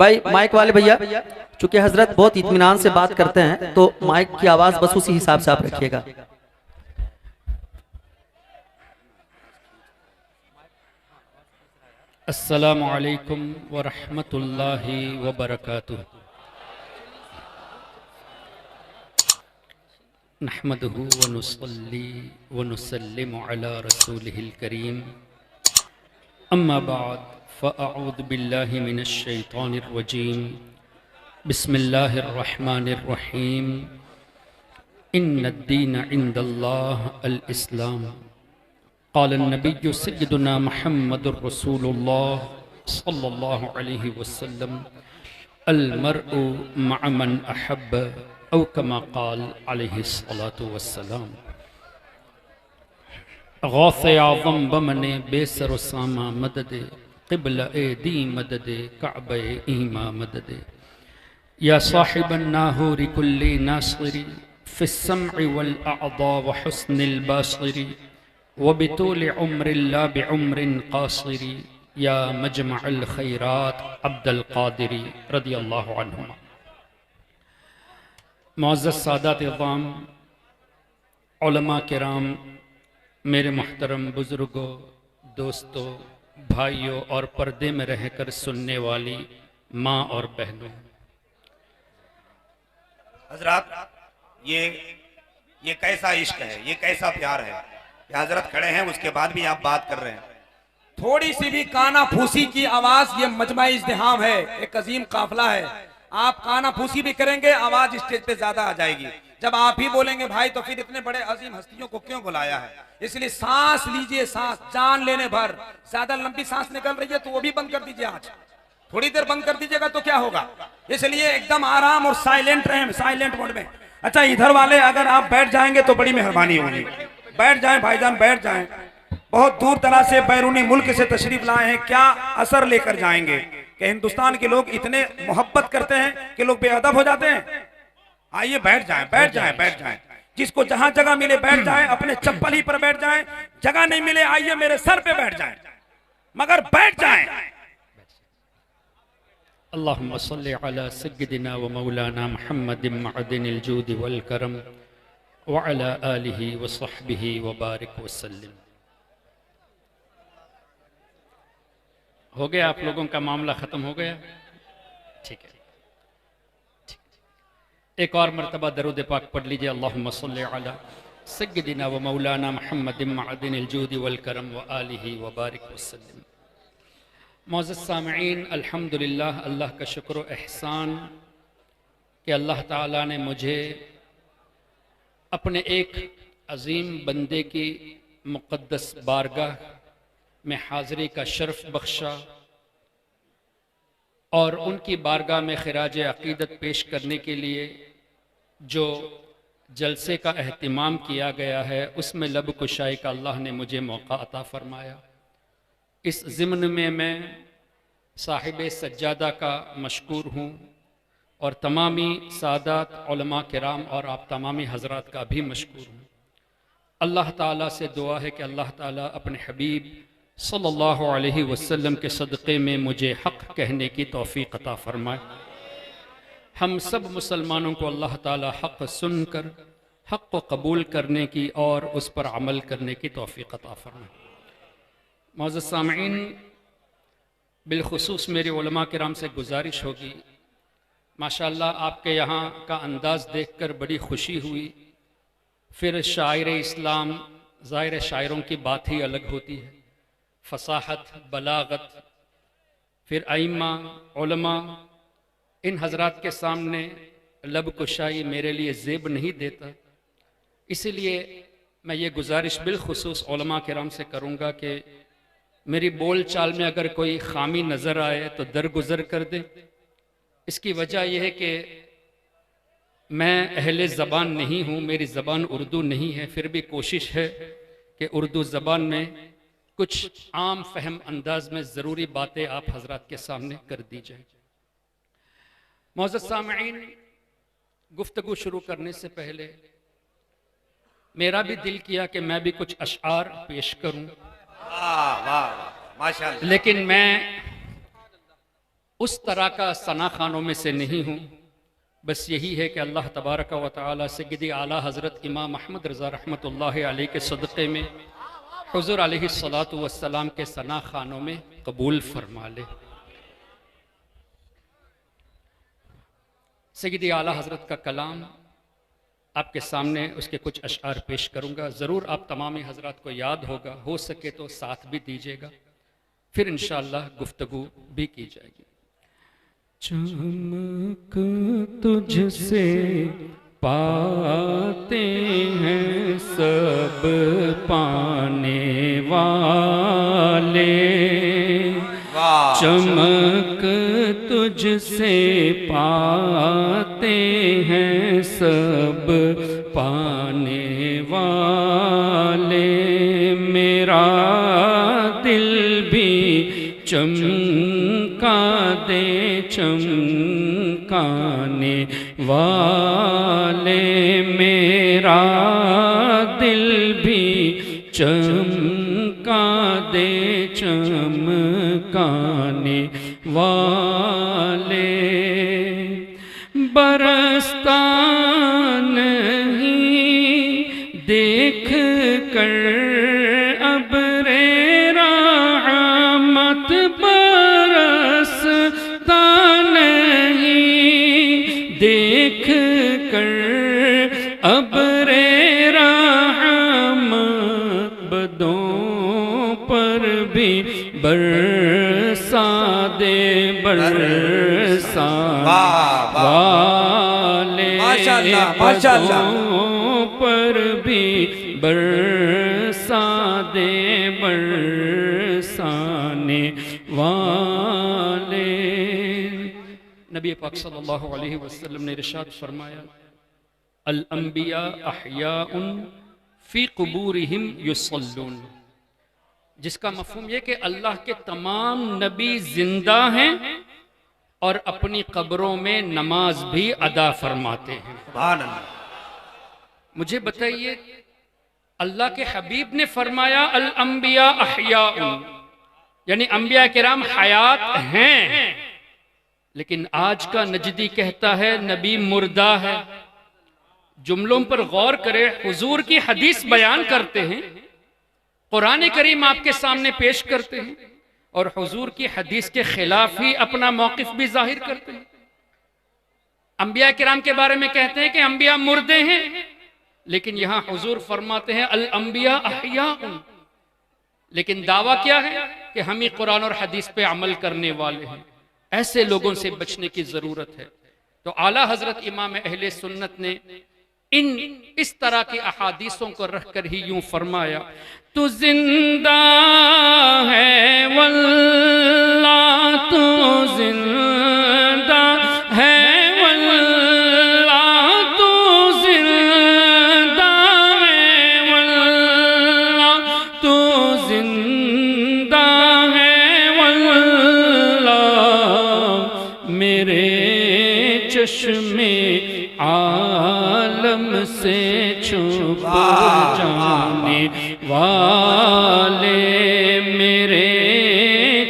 भाई माइक वाले भैया, चूंकि हजरत बहुत इत्मीनान से बात करते हैं तो माइक की आवाज बस उसी हिसाब से आप रखिएगा। अस्सलामु अलैकुम व रहमतुल्लाहि व बरकातुहू। नहमदुहु व नुसल्ली व नुसल्लिमु अला रसूलिहिल करीम। अम्मा बाद फ़अऊज़ु बिल्लाहि मिनश शैतानिर रजीम। बिस्मिल्लाहिर रहमानिर रहीम। इन्नद्दीन इंदल्लाह अल इस्लाम। क़ाल नबिय्यु सय्यदुना मुहम्मदुर रसूलुल्लाह सल्लल्लाहु अलैहि वसल्लम अल मर्उ मअ मन अहब्ब औ कमा क़ाल अलैहि सलातु वस्सलाम। गौसे आज़म बमने बेसर सामा मददे क़िबला ए दी मददे कअबे ईमा मददे या साहिबन नाहूरी कुल्ली नासिरी फ़िस्सम्इ वल अअज़ा व हुस्निल बासिरी व बितूल उम्रिल्ला बिउम्रिन क़ासिरी या मजमअल खैरात अब्दुल क़ादिरी रदियल्लाहु अन्हुमा। मुअज़्ज़ज़ सादात इज़्ज़ाम, उलमा किराम, मेरे मुहतरम बुज़ुर्गों, दोस्तों, भाइयों और पर्दे में रहकर सुनने वाली माँ और बहनों, हजरत ये कैसा इश्क है, ये कैसा प्यार है कि हजरत खड़े हैं उसके बाद भी आप बात कर रहे हैं। थोड़ी सी भी काना फूसी की आवाज, ये मजमा इज्तिहाम है, एक अजीम काफिला है। आप काना फूसी भी करेंगे, आवाज स्टेज पे ज्यादा आ जाएगी। जब आप ही बोलेंगे भाई तो फिर इतने बड़े अजीम हस्तियों को क्यों बुलाया है? इसलिए सांस लीजिए, सांस जान लेने भर। ज्यादा लंबी सांस निकल रही है तो वो भी बंद कर दीजिए। आज थोड़ी देर बंद कर दीजिएगा तो क्या होगा। इसलिए एकदम आराम और साइलेंट रहें, साइलेंट मोड में। अच्छा, इधर वाले अगर आप बैठ जाएंगे तो बड़ी मेहरबानी होगी। बैठ जाएं भाईजान, बैठ जाएं। बहुत दूर दराज से बैरूनी मुल्क से तशरीफ लाए हैं, क्या असर लेकर जाएंगे कि हिंदुस्तान के लोग इतने मोहब्बत करते हैं कि लोग बेअदब हो जाते हैं। आइए बैठ जाएं, बैठ जाएं, बैठ जाएं। जिसको जहां जगह मिले बैठ जाएं, अपने चप्पल ही पर बैठ जाएं। जगह नहीं मिले आइए मेरे सर पे बैठ जाएं, मगर बैठ जाएं। अल्लाहुम्मा सल्लि अला सय्यिदिना व मौलाना मुहम्मदिन मअदिनिल जूदि वल करम व अला आलिहि व सहबिहि व बारिक व सल्लिम। हो गया, आप लोगों का मामला ख़त्म हो गया? ठीक है, एक और मरतबा दरूद पाक पढ़ लीजिए। अल्लाहुम्मा सल्लि अला सय्यिदिना व मौलाना मुहम्मदिन मअदिनिल जूदि वल करम व आलिहि व बारिक व सल्लिम। मुअज़्ज़ज़ सामिईन, अल्हम्दुलिल्लाह, अल्लाह का शुक्र व एहसान कि अल्लाह ताला ने मुझे अपने एक अज़ीम बंदे की मुक़द्दस बारगाह में हाज़िरी का शर्फ़ बख्शा और उनकी बारगाह में ख़िराज अक़ीदत पेश करने के लिए जो जलसे का एहतिमाम किया गया है उसमें लब कुशाई का अल्लाह ने मुझे मौका अता फ़रमाया। इस ज़िम्न में मैं साहिब सज्जादा का मशकूर हूँ और तमामी सादात उलमा किराम और आप तमामी हज़रात का भी मशकूर हूँ। अल्लाह ताला से दुआ है कि अल्लाह ताला अपने हबीब सल्लल्लाहु अलैहि वसल्लम के सदक़े में मुझे हक़ कहने की तौफ़ीक़ अता फ़रमाए। हम सब मुसलमानों को अल्लाह ताला हक़ सुनकर हक़ को कबूल करने की और उस पर अमल करने की तौफ़ीक़ अता फ़रमाए। मुअज़्ज़ज़ सामिईन, बिलख़ुसूस मेरे उलमा किराम से गुजारिश होगी, माशाअल्लाह आपके यहाँ का अंदाज़ देखकर बड़ी खुशी हुई। फिर शायर इस्लाम, ज़ाहिर शायरों की बात ही अलग होती है, फसाहत, बलागत, फिर आइम्मा, उलमा, इन हज़रात के सामने लब कुशाई मेरे लिए ज़ेब नहीं देता। इसीलिए मैं ये गुजारिश बिलख़ुसूस उलमा किराम से करूँगा कि मेरी बोल चाल में अगर कोई ख़ामी नज़र आए तो दरगुज़र कर दे। इसकी वजह यह है कि मैं अहले ज़बान नहीं हूँ, मेरी ज़बान उर्दू नहीं है, फिर भी कोशिश है कि उर्दू ज़बान में कुछ आम फहम अंदाज में ज़रूरी बातें आप हज़रात के सामने कर दी जाए। मुअज़्ज़ज़ सामिईन, गुफ्तगू शुरू करने से पहले मेरा भी दिल किया कि मैं भी कुछ अशआर पेश करूं, वाह वाह, माशाअल्लाह। लेकिन मैं उस तरह का सना खानों में से नहीं हूँ। बस यही है कि अल्लाह तबारक व तआला सय्यदी आला हज़रत इमाम अहमद रज़ा रहमतुल्लाहि अलैहि के सदक़े में हुज़ूर अलैहिस्सलातु वस्सलाम के सना खानों में कबूल फरमा ले। सय्यदी आला हज़रत का कलाम आपके सामने, उसके कुछ अशआर पेश करूँगा। ज़रूर आप तमामी हज़रात को याद होगा, हो सके तो साथ भी दीजिएगा, फिर इंशाअल्लाह गुफ्तगू भी की जाएगी। चमक तुझसे पाते हैं सब पाने वाले, चमक तुझसे पाते हैं सब पाने वाले, मेरा दिल भी चमका दे चमकाने वाले, मेरा दिल भी चमका दे चमकाने वाले। बरसता नहीं देख कर अब्रे रहमत, बरसता नहीं देख कर अब्रे रहमत, बदों पर भी बरसा दे बरसा वाले, बदों पर भी बरसा दे बरसाने वाले। नबी पाक सल्लल्लाहु अलैहि वसल्लम ने इरशाद फरमाया, अल अंबिया अहयाउन फी कुबूरिहिम युसल्लून, जिसका मफहूम यह कि अल्लाह के तमाम नबी जिंदा हैं और अपनी कब्रों में नमाज भी अदा फरमाते हैं। मुझे बताइए, अल्लाह के हबीब ने फरमाया अल अंबिया अहयाउन, यानी अंबिया किराम हयात हैं, लेकिन आज का नजदी कहता है नबी मुर्दा है। जुमलों पर गौर करें, हुजूर की हदीस बयान करते हैं, कुरान करीम आपके सामने पेश करते हैं और हुजूर की हदीस के खिलाफ ही अपना मौकिफ भी जाहिर करते हैं। अंबिया किराम के बारे में कहते हैं कि अंबिया मुर्दे हैं, लेकिन यहां हुजूर फरमाते हैं अल अंबिया अहयाउन, लेकिन दावा क्या है कि हम ही कुरान और हदीस पे अमल करने वाले हैं। ऐसे लोगों से बचने की जरूरत है। तो आला हजरत इमाम अहले सुन्नत ने इस तरह की अहादीसों को रखकर ही यूं फरमाया, तू जिंदा है वल्लाह, तू जिंदा है वल्लाह, तू जिंदा है वल्लाह, तू जिंदा है वल्लाह, मेरे चश्मे आलम से छुप जाने वाले, मेरे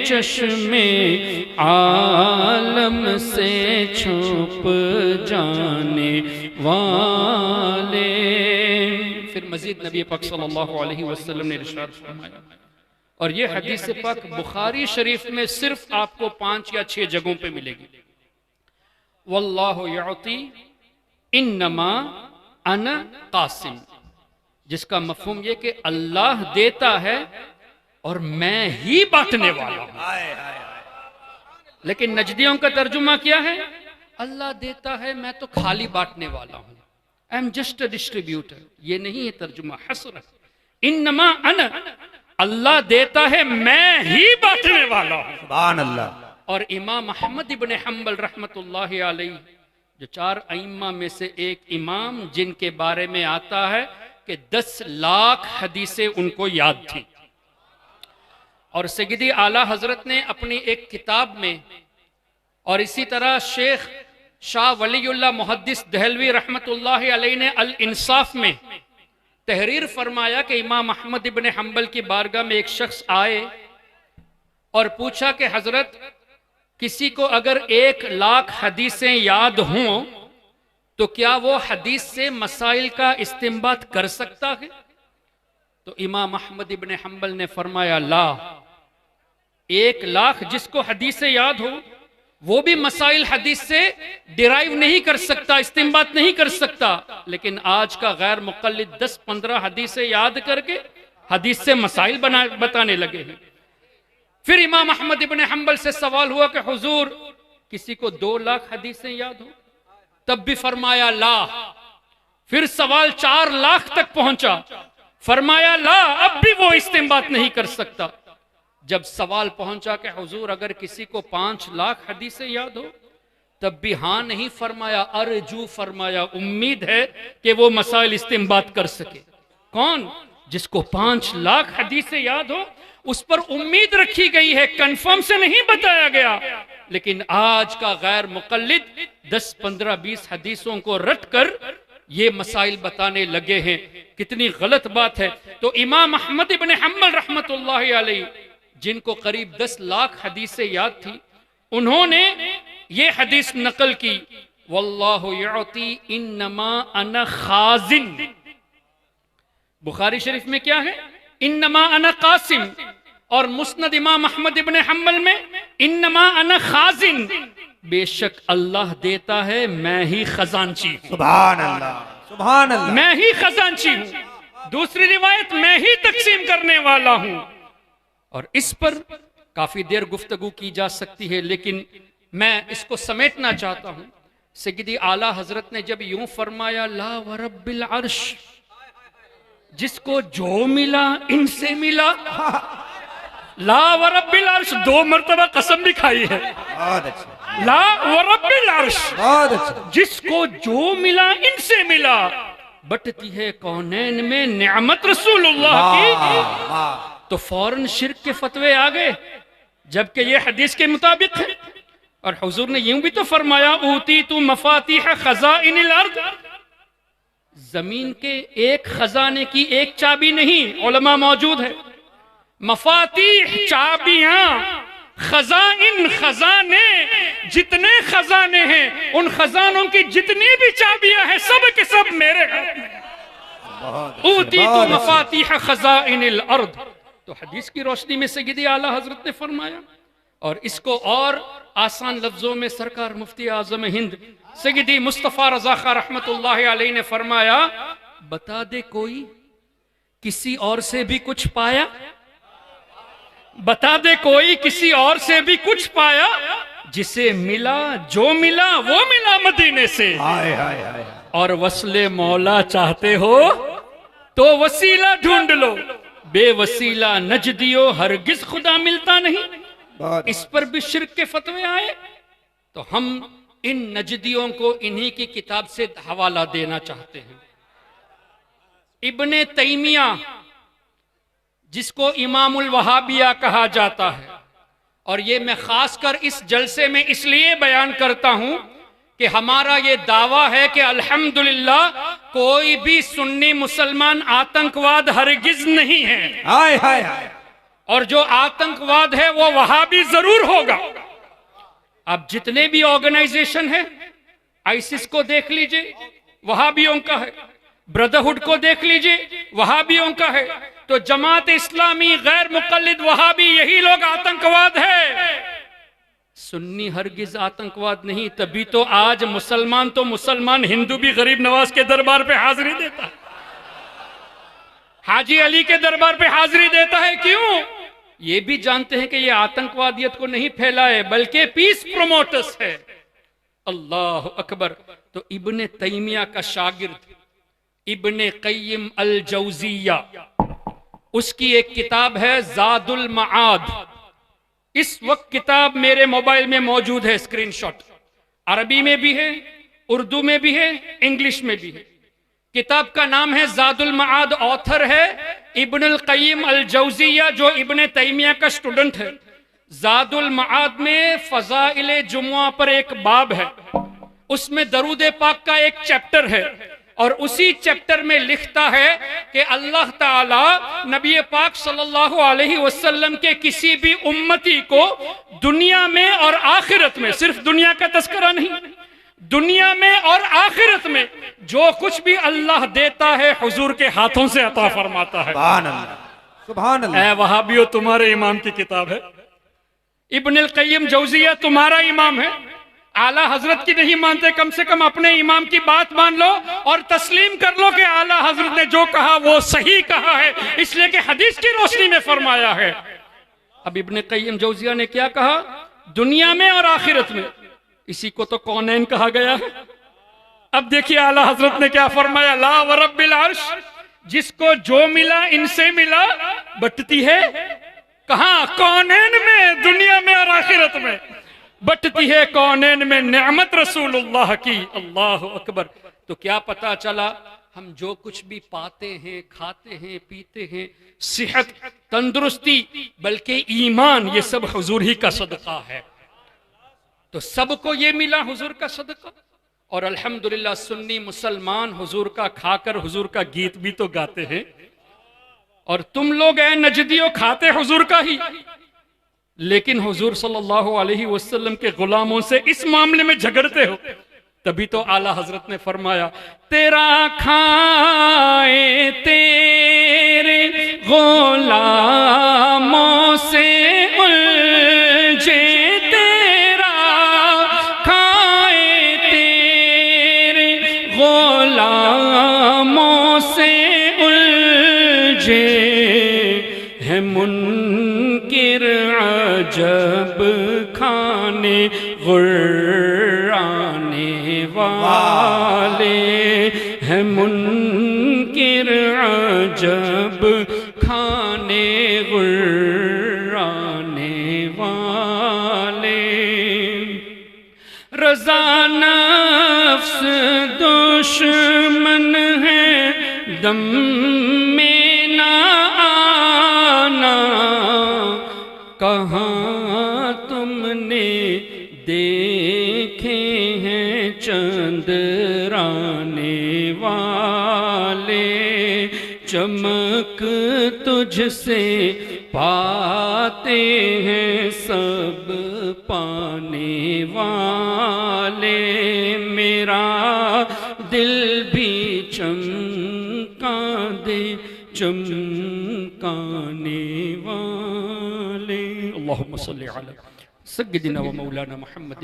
चश्मे आलम से छुप जाने वाले। फिर मजीद नबी पाक सल्लल्लाहु अलैहि वसल्लम ने इरशाद फरमाया, और ये हदीस पाक बुखारी शरीफ में सिर्फ आपको 5 या 6 जगहों पे मिलेगी। वल्लाहु युती इन्नमा अना कासिम, जिसका मफहूम ये कि अल्लाह देता है और मैं ही बांटने वाला हूं। लेकिन नजदियों का तर्जुमा क्या है? अल्लाह देता है, मैं तो खाली बांटने वाला हूं, I am just a distributor. ये नहीं है तर्जुमा, हसर। इन्नमा अना, अल्लाह देता है, मैं ही बांटने वाला हूं। सुभान अल्लाह। और इमाम अहमद इब्न हंबल रहमतुल्लाहि अलैहि, जो 4 अइम्मा में से एक इमाम, जिनके बारे में आता है कि 10 लाख हदीसें उनको याद थी। और सय्यदी आला हजरत ने अपनी एक किताब में, और इसी तरह शेख शाह वलीउल्लाह मुहद्दिस दहलवी रहमतुल्लाहि अलैहि ने अल इंसाफ में तहरीर फरमाया कि इमाम अहमद इब्न हंबल की बारगाह में एक शख्स आए और पूछा कि हजरत किसी को अगर 1,00,000 हदीसें याद हों तो क्या वो हदीस से मसाइल का इस्तिंबात कर सकता है? तो इमाम अहमद इब्न हंबल ने फरमाया ला, 1,00,000 जिसको हदीसें याद हो वो भी मसाइल हदीस से डिराइव नहीं कर सकता, इस्तिंबात नहीं कर सकता। लेकिन आज का गैर मुक़ल्लिद 10-15 हदीसें याद करके हदीस से मसाइल बताने लगे हैं। फिर इमाम अहमद इब्न हंबल से सवाल हुआ कि हुजूर किसी को 2,00,000 हदीसें याद हो? तब भी फरमाया ला। फिर सवाल 4,00,000 तक पहुंचा, फरमाया ला, अब भी वो इस्तिंबात नहीं कर सकता। जब सवाल पहुंचा कि हुजूर अगर किसी को 5,00,000 हदीसें याद हो, तब भी हाँ नहीं फरमाया, अर्जू फरमाया, उम्मीद है कि वो मसाइल इस्तिंबात कर सके। कौन? जिसको 5,00,000 हदीसें याद हो, उस पर उम्मीद रखी गई है, कंफर्म से नहीं बताया गया। लेकिन आज का गैर मुक़ल्लिद 10, 15, 20 हदीसों को रट कर ये मसाइल बताने लगे हैं। कितनी गलत बात है। तो इमाम अहमद इब्न हंबल रहमतुल्लाहि अलैहि, जिनको करीब 10,00,000 हदीसें याद थी, उन्होंने ये हदीस नकल की, वल्लाहु युअती इन्नमा अना खाजिन। बुखारी शरीफ में क्या है? इन्नमा अना कासिम। और मुस्नद इमाम अहमद इब्न हंबल में इन्नमा अना खाजिन, बेशक अल्लाह देता है, मैं ही खजांची हूं। सुभान अल्लाह, सुभान अल्लाह। मैं ही खजांची हूं। दूसरी रिवायत, मैं ही तकसीम करने वाला हूं। और इस पर काफी देर गुफ्तगू की जा सकती है, लेकिन मैं इसको समेटना चाहता हूं। सय्यदी आला हजरत ने जब यूं फरमाया ला व रब्बिल अर्श, जिसको जो मिला इनसे मिला, ला व रब्बिल अर्श 2 मरतबा कसम भी खाई है। बहुत अच्छा, ला व रब्बिल अर्श, बहुत अच्छा। जिसको जो मिला इनसे मिला। बटती है कौनैन में नियामत रसूलुल्लाह की। तो फौरन शिर्क के फतवे आ गए, जबकि ये हदीस के मुताबिक है। और हुजूर ने यूं भी तो फरमाया, ऊती तू मफातिह खज़ाइनिल अर्द, जमीन के एक खजाने की एक चाबी नहीं, उलमा मौजूद है। मफातिह चाबियां, खजाइन खजाने, जितने खजाने हैं उन खजानों की जितनी भी चाबियां हैं सब के सब मेरे हाथ में। ऊती तू मफातिह खज़ाइनिल अर्द। तो हदीस की रोशनी में सय्यदी आला हजरत ने फरमाया। और इसको और आसान लफ्जों में सरकार मुफ्ती आजम हिंद सय्यदी मुस्तफ़ा रज़ा खां रहमतुल्लाहि अलैहि ने फरमाया, बता दे कोई किसी और से भी कुछ पाया? बता दे कोई किसी और से भी कुछ पाया? जिसे मिला, जो मिला वो मिला मदीने से। हाय हाय हाय। और वस्ले मौला चाहते हो तो वसीला ढूंढ लो, बेवसीला नजदियो हरगिज खुदा मिलता नहीं। इस पर भी शिर्क के फतवे आए। तो हम इन नजदियों को इन्हीं की किताब से हवाला देना चाहते हैं। इब्ने तैमिया, जिसको इमामुल वहाबिया कहा जाता है, और ये मैं खासकर इस जलसे में इसलिए बयान करता हूं कि हमारा ये दावा है कि अल्हम्दुलिल्लाह कोई भी सुन्नी मुसलमान आतंकवाद हरगिज नहीं है। हाय हाय हाय। और जो आतंकवाद है वो वहाबी जरूर होगा। अब जितने भी ऑर्गेनाइजेशन है, आईसिस को देख लीजिए, वहाबियों का है। ब्रदरहुड को देख लीजिए, वहाबियों का है। तो जमात इस्लामी, गैर मुक़ल्लिद वहाबी, यही लोग आतंकवाद है। सुन्नी हरगिज आतंकवाद नहीं। तभी तो आज मुसलमान तो मुसलमान, हिंदू भी गरीब नवाज के दरबार पे हाजिरी देता है, हाजी अली के दरबार पे हाजिरी देता है। क्यों? ये भी जानते हैं कि ये आतंकवादियत को नहीं फैलाए बल्कि पीस प्रोमोटर्स है। अल्लाह अकबर। तो इब्ने तैमिया का शागिर्द इब्ने क़य्यिम अल जौज़िया, उसकी एक किताब है ज़ादुल मआद। इस वक्त किताब मेरे मोबाइल में मौजूद है, स्क्रीनशॉट। अरबी में भी है, उर्दू में भी है, इंग्लिश में भी है। किताब का नाम है ज़ादुल मआद। ऑथर है इब्नुल क़य्यिम अल जौज़िया, जो इब्ने तैमिया का स्टूडेंट है। ज़ादुल मआद में फ़ज़ाइल जुमुआ पर एक बाब है, उसमें दरूद पाक का एक चैप्टर है। और उसी चैप्टर में लिखता है कि अल्लाह ताला नबी पाक सल्लल्लाहु अलैहि वसल्लम के किसी भी उम्मती को दुनिया में और आखिरत में, सिर्फ दुनिया का तस्करा नहीं, दुनिया में और आखिरत में जो कुछ भी अल्लाह देता है हुजूर के हाथों से अता फरमाता है। सुभान अल्लाह, सुभान अल्लाह। ऐ वहाबियो, तुम्हारे इमाम की किताब है, इब्न अल क़य्यिम जौज़िया तुम्हारा इमाम है। आला हजरत की नहीं मानते, कम से कम अपने इमाम की बात मान लो और तस्लीम कर लो कि आला हजरत ने जो कहा वो सही कहा है, इसलिए कि हदीस की रोशनी में फरमाया है। अब इब्न क़य्यिम जौज़िया ने क्या कहा? दुनिया में और आखिरत में, इसी को तो कौनैन कहा गया है। अब देखिए आला हजरत ने क्या फरमाया, ला व रब्बिल अर्श, जिसको जो मिला इनसे मिला, बटती है कहां? कौनैन में, दुनिया में और आखिरत में बटती है कौनैन में नेमत रसूलुल्लाह की। अल्लाह अकबर। तो क्या पता चला, हम जो कुछ भी पाते हैं, खाते हैं, पीते हैं, सेहत, तंदुरुस्ती, बल्कि ईमान, ये सब हुजूर ही का सदका है। तो सबको ये मिला हुजूर का सदका। और अल्हम्दुलिल्लाह सुन्नी मुसलमान हुजूर का खाकर हुजूर का गीत भी तो गाते हैं। और तुम लोग ऐ नजदियों खाते हुजूर का ही, लेकिन हुजूर सल्लल्लाहु अलैहि वसल्लम के गुलामों से इस मामले में झगड़ते हो। तभी तो आला हजरत ने फरमाया, तेरा खाए तेरे गुलामों से उलझे, तेरा खाए तेरे गुलामों से उलझे है मुनकिर अजब खाने गुर्राने वाले, है मुनकिर अजब खाने गुर्राने वाले। रज़ा नफ्स दुश्मन है दम में ना आना, कहाँ तुमने देखे हैं चंद्राने वाले, चमक तुझसे पाते हैं सब पाने वाले। मेरा दिल भी चमका दे चमकाने वाले। अल्लाहुम्मा सल्ली अला सय्यिदिना व मौलाना मुहम्मद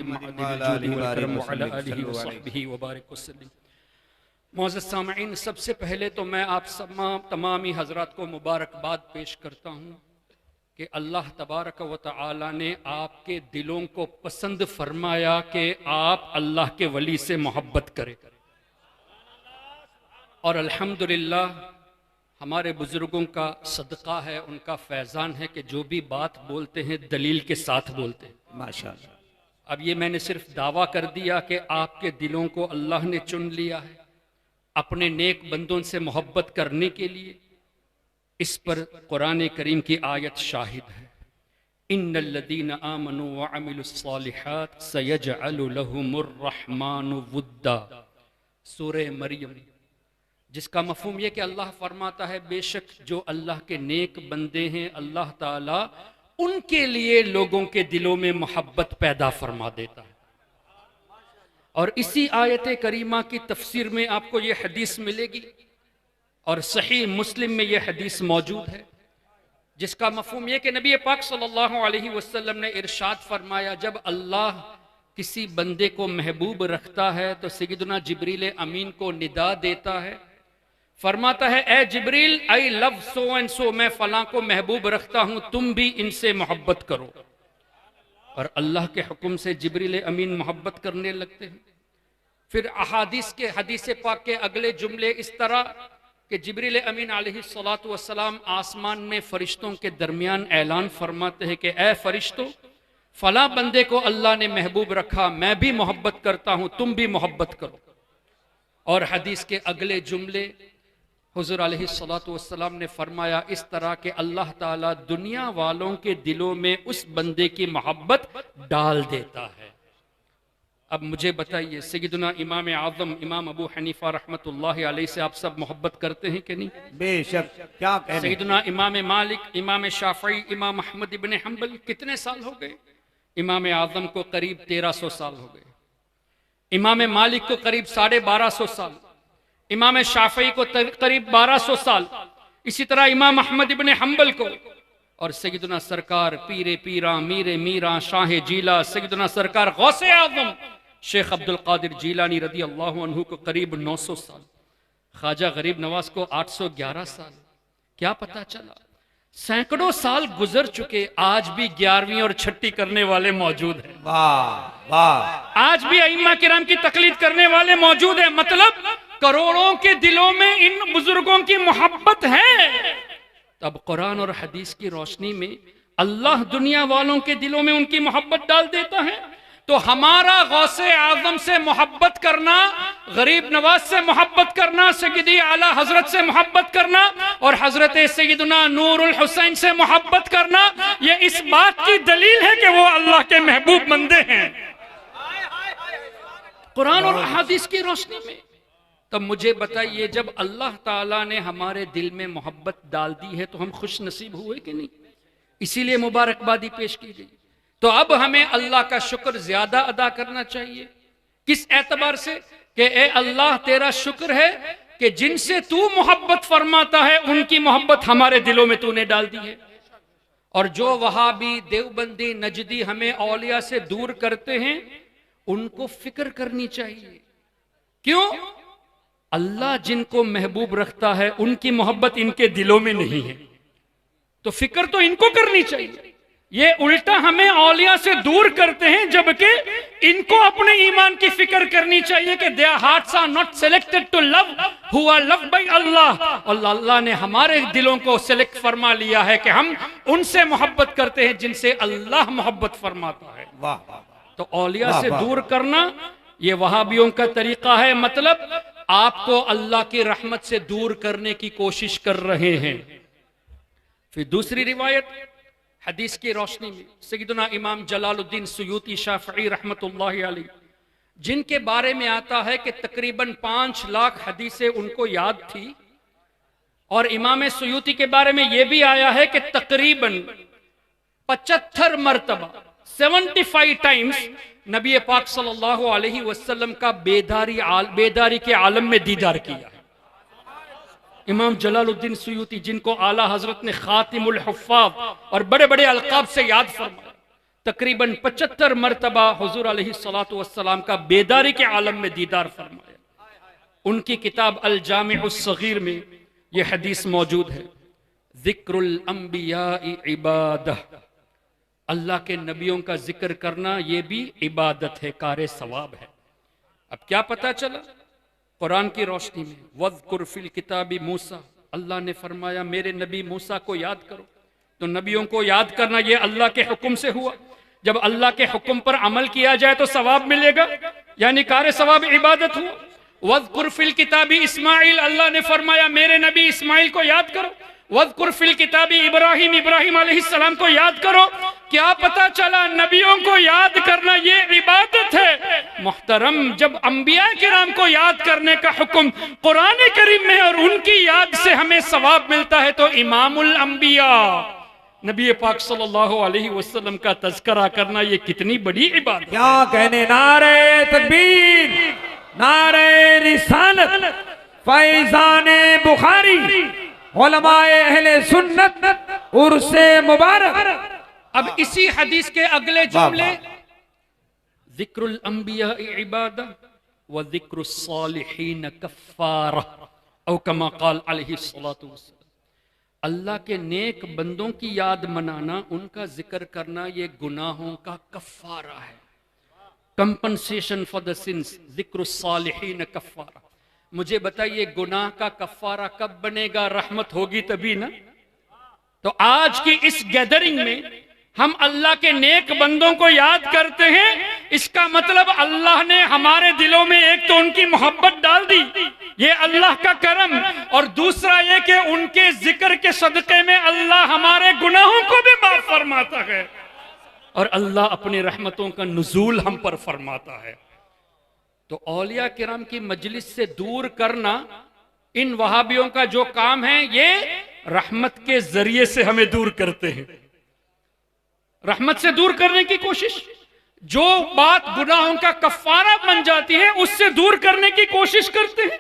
मुअज़्ज़ज़ सामईन, सबसे पहले तो मैं आप तमामी हजरात को मुबारकबाद पेश करता हूँ कि अल्लाह तबारक व तआला ने आपके दिलों को पसंद फरमाया कि आप अल्लाह के वली से मोहब्बत करें। और अल्हम्दुलिल्लाह हमारे बुजुर्गों का सदका है, उनका फैज़ान है कि जो भी बात बोलते हैं दलील के साथ बोलते हैं, माशाअल्लाह। अब ये मैंने सिर्फ दावा कर दिया कि आपके दिलों को अल्लाह ने चुन लिया है अपने नेक बंदों से मोहब्बत करने के लिए। इस पर कुरान करीम की आयत शाहिद है, इन्नल्लज़ीना आमनू व अमिलुस्सालिहात सयजअलु लहुमुर रहमानु वुद्दा, सूरह मरियम, जिसका मफहूम यह कि अल्लाह फरमाता है बेशक जो अल्लाह के नेक बंदे हैं अल्लाह ताला उनके लिए लोगों के दिलों में मोहब्बत पैदा फरमा देता है। और इसी आयत करीमा की तफसीर में आपको ये हदीस मिलेगी और सही मुस्लिम में ये हदीस मौजूद है, जिसका मफहूम यह कि नबी पाक सल्लल्लाहु अलैहि वसल्लम ने इरशाद फरमाया, जब अल्लाह किसी बंदे को महबूब रखता है तो सैयदना जिब्रील अमीन को निदा देता है, फरमाता है ए जिब्रील I love so and so, मैं फलां को महबूब रखता हूं, तुम भी इनसे मोहब्बत करो। और अल्लाह के हुक्म से जिब्रील अमीन मोहब्बत करने लगते हैं। फिर अहादीस के हदीस पाक के अगले जुमले इस तरह कि जिब्रील अमीन अलैहिस्सलातु वस्सलाम आसमान में फरिश्तों के दरमियान ऐलान फरमाते हैं कि ए फरिश्तों, फला बंदे को अल्लाह ने महबूब रखा, मैं भी मोहब्बत करता हूं, तुम भी मोहब्बत करो। और हदीस के अगले जुमले हुजूर अलैहिस्सलातु वस्सलाम ने फरमाया इस तरह के अल्लाह ताला दुनिया वालों के दिलों में उस बंदे की मोहब्बत डाल देता है। अब मुझे बताइए, सैयदना इमाम आज़म इमाम अबू हनीफा रहमतुल्लाहि अलैहि से आप सब मोहब्बत करते हैं कि नहीं? बेशक, क्या कहने। सैयदना इमाम मालिक, इमाम शाफई, इमाम अहमद इब्न हम्बल कितने साल हो गए? इमाम आज़म को करीब 1300 साल हो गए, इमाम मालिक को करीब 1250 साल, इमाम शाफई को करीब 1200 साल, इसी तरह इमाम अहमद इब्न हम्बल को, और सैयदना सरकार पीरे पीरा मीरे मीरा शाह जीला सैयदना सरकार गौसे आज़म शेख अब्दुल कादिर जीलानी रदी अल्लाह अन्हु को करीब 900 साल, ख्वाजा गरीब नवाज को 811 साल। क्या पता चला? सैकड़ों साल गुजर चुके, आज भी 11वीं और छठी करने वाले मौजूद हैं। वाह वाह। आज भी अइम्मा किराम की तकलीद करने वाले मौजूद हैं। मतलब करोड़ों के दिलों में इन बुजुर्गों की मोहब्बत है। तब कुरान और हदीस की रोशनी में अल्लाह दुनिया वालों के दिलों में उनकी मोहब्बत डाल देता है। तो हमारा गौसे आज़म से मोहब्बत करना, गरीब नवाज से मोहब्बत करना, सैयदी आला हजरत से मोहब्बत करना और हजरत सैयदना नूरुल हुसैन से मोहब्बत करना, ये इस बात की दलील है कि वो अल्लाह के महबूब बंदे हैं कुरान और हदीस की रोशनी में। तब मुझे बताइए, जब अल्लाह ताला ने हमारे दिल में मोहब्बत डाल दी है तो हम खुश नसीब हुए कि नहीं? इसीलिए मुबारकबादी पेश की गई। तो अब हमें अल्लाह का शुक्र ज्यादा अदा करना चाहिए। किस एतबार से? कि ए अल्लाह, तेरा शुक्र है कि जिनसे तू मोहब्बत फरमाता है उनकी मोहब्बत हमारे दिलों में तूने डाल दी है। और जो वहाबी, देवबंदी, नजदी हमें औलिया से दूर करते हैं, उनको फिक्र करनी चाहिए। क्यों? अल्लाह जिनको महबूब रखता है उनकी मोहब्बत इनके दिलों में नहीं है, तो फिक्र तो इनको करनी चाहिए। ये उल्टा हमें औलिया से दूर करते हैं, जबकि इनको अपने ईमान की फिक्र करनी चाहिए कि their hearts are not selected to love who are loved by Allah. और अल्लाह ने हमारे दिलों को सिलेक्ट फरमा लिया है कि हम उनसे मोहब्बत करते हैं जिनसे अल्लाह मोहब्बत फरमाता है। वाह। तो औलिया से दूर करना ये वहाबियों का तरीका है। मतलब आपको अल्लाह की रहमत से दूर करने की कोशिश कर रहे हैं। फिर दूसरी रिवायत हदीस की रोशनी में सैयदना इमाम जलालुद्दीन सुयूती शाफई रहमतुल्लाहि अलैह, जिनके बारे में आता है कि तकरीबन 5 लाख हदीसें उनको याद थी, और इमाम सुयूती के बारे में यह भी आया है कि तकरीबन 75 मरतबा 75 टाइम्स नबी पाक सल्लल्लाहु अलैहि वसल्लम का बेदारी के आलम में दीदार किया। इमाम जलालुद्दीन सुयूती, जिनको आला हजरत ने खातिमुल हुफ्फाज और बड़े बड़े अलकाब से याद फरमाया, तकरीबन 75 मरतबा हुजूर अलैहि सलातु वस्सलाम का बेदारी के आलम में दीदार फरमाया। उनकी किताब अल जामिउस सगीर में यह हदीस मौजूद है, जिक्रुल अंबियाई इबादह, अल्लाह के नबियों का जिक्र करना यह भी इबादत है, कार सवाब है। अब क्या पता चला? कुरान की रोशनी में वज़कुर फिल किताबी मूसा, अल्लाह ने फरमाया मेरे नबी मूसा को याद करो। तो नबियों को याद करना यह अल्लाह के हुक्म से हुआ। जब अल्लाह के हुक्म पर अमल किया जाए तो सवाब मिलेगा, यानी कार सवाब इबादत हुआ। वज़कुर फिल किताबी इस्माइल, अल्लाह ने फरमाया मेरे नबी इस्माइल को याद करो। वज़कुर फिल किताबी इब्राहिम, इब्राहिम अलैहिस्सलाम को याद करो। क्या पता चला? नबियों को याद करना ये इबादत है। मुहतरम, जब अंबिया किराम को याद करने का हुक्म कुरान करीम में और उनकी याद से हमें सवाब मिलता है, तो इमामुल अंबिया नबी पाक सल्लल्लाहु अलैहि वसल्लम का तज़किरा करना ये कितनी बड़ी इबादत। क्या कहने। नारे तकबीर, नारे रिसालत, फैज़ाने बुखारी, उलमाए अहले सुन्नत, उर्से मुबारक। अब इसी हदीस के अगले जुमले, जिक्रुल अंबिया इबादा व जिक्रुस सालिहीन कफ्फारा औ कमा क़ाल अलैहि सल्लतु वस्सलाम, अल्लाह के नेक बंदों की याद मनाना, उनका जिक्र करना ये गुनाहों का कफ्फारा है, कंपनसेशन फॉर द सिंस। जिक्रुस सालिहीन कफ्फारा। मुझे बताइए, गुनाह का कफ्फारा कब बनेगा? रहमत होगी तभी ना। तो आज की इस गैदरिंग में हम अल्लाह के नेक बंदों को याद करते हैं। इसका मतलब अल्लाह ने हमारे दिलों में एक तो उनकी मोहब्बत डाल दी, ये अल्लाह का करम, और दूसरा ये कि उनके जिक्र के सदके में अल्लाह हमारे गुनाहों को भी माफ फरमाता है और अल्लाह अपनी रहमतों का नुज़ूल हम पर फरमाता है। तो औलिया किराम की मजलिस से दूर करना इन वहाबियों का जो काम है, ये रहमत के जरिए से हमें दूर करते हैं। रहमत से दूर करने की कोशिश, जो बात गुनाहों का कफारा बन जाती है उससे दूर करने की कोशिश करते हैं।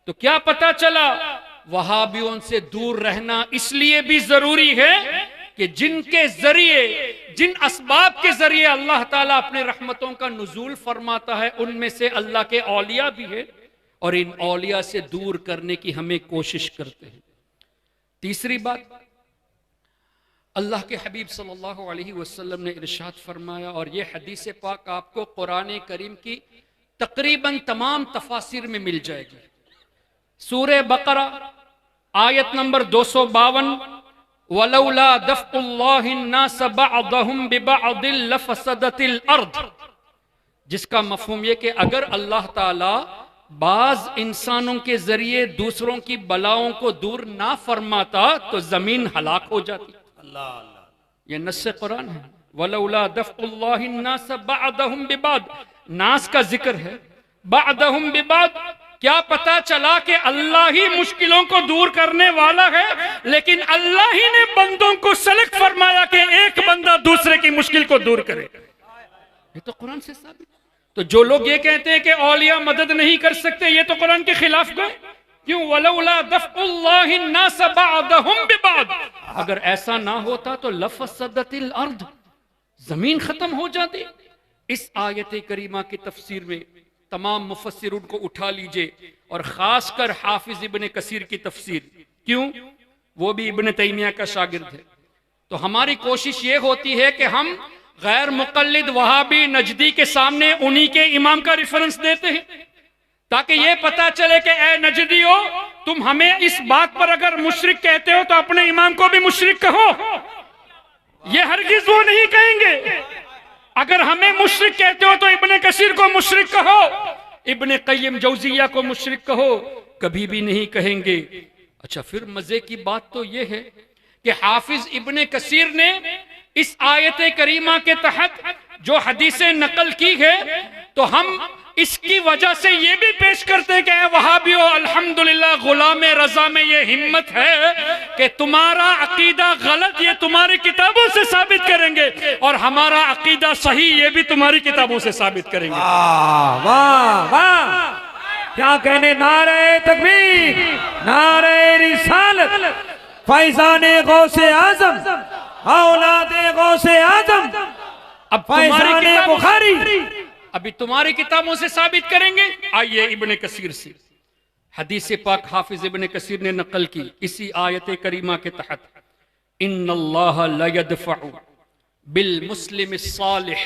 तो क्या पता चला, वहाबियों से दूर रहना इसलिए भी जरूरी है कि जिनके जरिए, जिन असबाब के जरिए अल्लाह ताला अपने रहमतों का नुज़ूल फरमाता है, उनमें से अल्लाह के औलिया भी है, और इन औलिया से दूर करने की हमें कोशिश करते हैं। तीसरी बात, अल्लाह के हबीब सल्लल्लाहु अलैहि वसल्लम ने इरशाद फरमाया, और यह हदीस पाक आपको कुरान करीम की तकरीबन तमाम तफासिर में मिल जाएगी। सूरह बकरा आयत नंबर 252, वलौला दफ़्क़ुल्लाहि अन्नास बअदहुम बिबअदिल लफ़सदतिल अर्द, जिसका मफ़हूम यह कि अगर अल्लाह ताला बाज इंसानों के जरिए दूसरों की बलाओं को दूर ना फरमाता तो जमीन हलाक हो जाती। अल्लाह अल्लाह, ये नस्से कुरान है। वलौला दफ़्क़ुल्लाहि अन्नास बअदहुम बिबअद, नास का जिक्र है, बअदहुम बिबअद, क्या पता चला कि अल्लाह ही मुश्किलों को दूर करने वाला है, लेकिन अल्लाह ही ने बंदों को सेलेक्ट फरमाया कि एक बंदा दूसरे की मुश्किल को दूर करे। ये तो कुरान से साबित। तो जो लोग ये कहते हैं कि औलिया मदद नहीं कर सकते, ये तो कुरान के खिलाफ गए। क्यों? वलौला दफ़्क़ुल्लाहि अन्नास बअदहुम बिबअद, अगर ऐसा ना होता तो लफ़सदतिल अर्द, जमीन खत्म हो जाती। इस आयत करीमा की तफसीर में तमाम मुफस्सिरून को उठा लीजिए, और खासकर हाफिज इब्ने कसीर की तफसीर। क्यों? वो भी इब्ने तैमिया का शागिर्द है। तो हमारी कोशिश ये होती है कि हम गैर मुक़ल्लिद वहाबी नजदी के सामने उन्हीं के इमाम का रेफरेंस देते हैं, ताकि ये पता चले कि ए नजदियो, तुम हमें इस बात पर अगर मुशरिक कहते हो तो अपने इमाम को भी मुशरिक कहो। ये हरगिज़ वो नहीं कहेंगे। अगर हमें मुशरिक कहते हो तो इब्ने कसीर को मुशरिक कहो, इब्ने क़य्यिम जौज़िया को मुशरिक कहो, कभी भी नहीं कहेंगे। अच्छा, फिर मजे की बात तो यह है कि हाफिज इब्ने कसीर ने इस आयत करीमा के तहत जो हदीसें नकल की है, तो हम इसकी वजह से ये भी पेश करते हैं कि वहाबियों, अल्हम्दुलिल्लाह गुलाम रजा में ये हिम्मत है कि तुम्हारा अकीदा गलत ये तुम्हारी किताबों से साबित करेंगे, और हमारा अकीदा सही ये भी तुम्हारी किताबों से साबित करेंगे। वाह वाह वाह, क्या कहने, नारे तकबीर, नारे रिसालत, फैज़ाने गौसे आज़म, औलादे गौसे आज़म, अब फैज़ाने बुखारी, अभी तुम्हारी किताबों से साबित करेंगे। आइए इब्ने कसीर से हदीस पाक हाफिज इब्ने कसीर ने नकल की इसी आयत करीमा के तहत, इन्नल्लाह ला यदफ़उ बिल मुस्लिम सालिह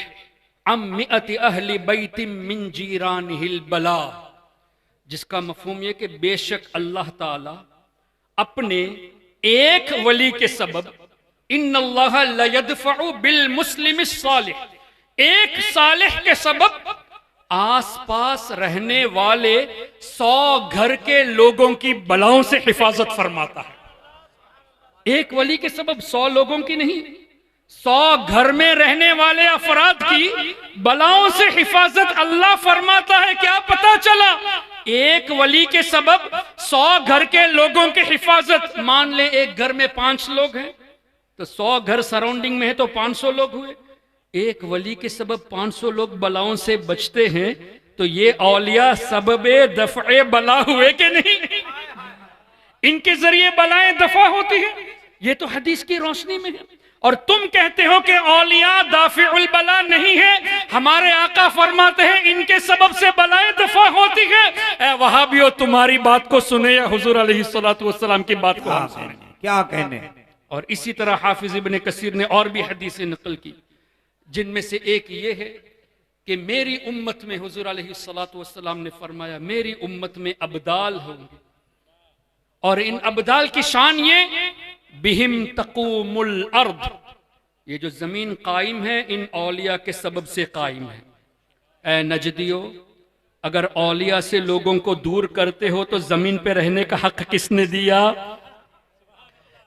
अम मिअति अहली बैतिम मिन जीरानिहिल बला, जिसका मफहूम यह कि बेशक अल्लाह ताला अपने एक वली के सबब, इन्नल्लाह ला यदफ़उ बिल मुस्लिम सालिह, एक सालिह के सबब आसपास रहने वाले 100 घर के लोगों की बलाओं से हिफाजत फरमाता है। एक वली के सबब 100 लोगों की नहीं, 100 घर में रहने वाले अफराद की बलाओं से हिफाजत अल्लाह फरमाता है। क्या पता चला, एक वली के सबब 100 घर के लोगों की हिफाजत। मान ले एक घर में 5 लोग हैं, तो 100 घर सराउंडिंग में है तो 500 लोग हुए। एक वली के सबब 500 लोग बलाओं से बचते हैं, तो ये औलिया सबबे दफ़े बला हुए कि नहीं? इनके जरिए बलाएं दफा होती है। ये तो हदीस की रोशनी में है। और तुम कहते हो कि औलिया दाफिउल बला नहीं है। हमारे आका फरमाते हैं इनके सबब से बलाएं दफा होती है। ए वहाबियो, तुम्हारी बात को सुने या हुजूर अलैहिस्सलातु वस्सलाम की बात को हम सुने? क्या कहने। और इसी तरह हाफिज इब्ने कसीर ने और भी हदीसें नकल की, जिनमें से एक ये है कि मेरी उम्मत में हुजूर अलैहिस्सलातु वस्सलाम ने फरमाया मेरी उम्मत में अबदाल होंगे, और इन अबदाल की शान ये बिहिम तक़ूमुल अर्द, ये जो जमीन कायम है इन औलिया के सबब से कायम है। ए नजदियो, अगर औलिया से लोगों को दूर करते हो तो जमीन पे रहने का हक किसने दिया?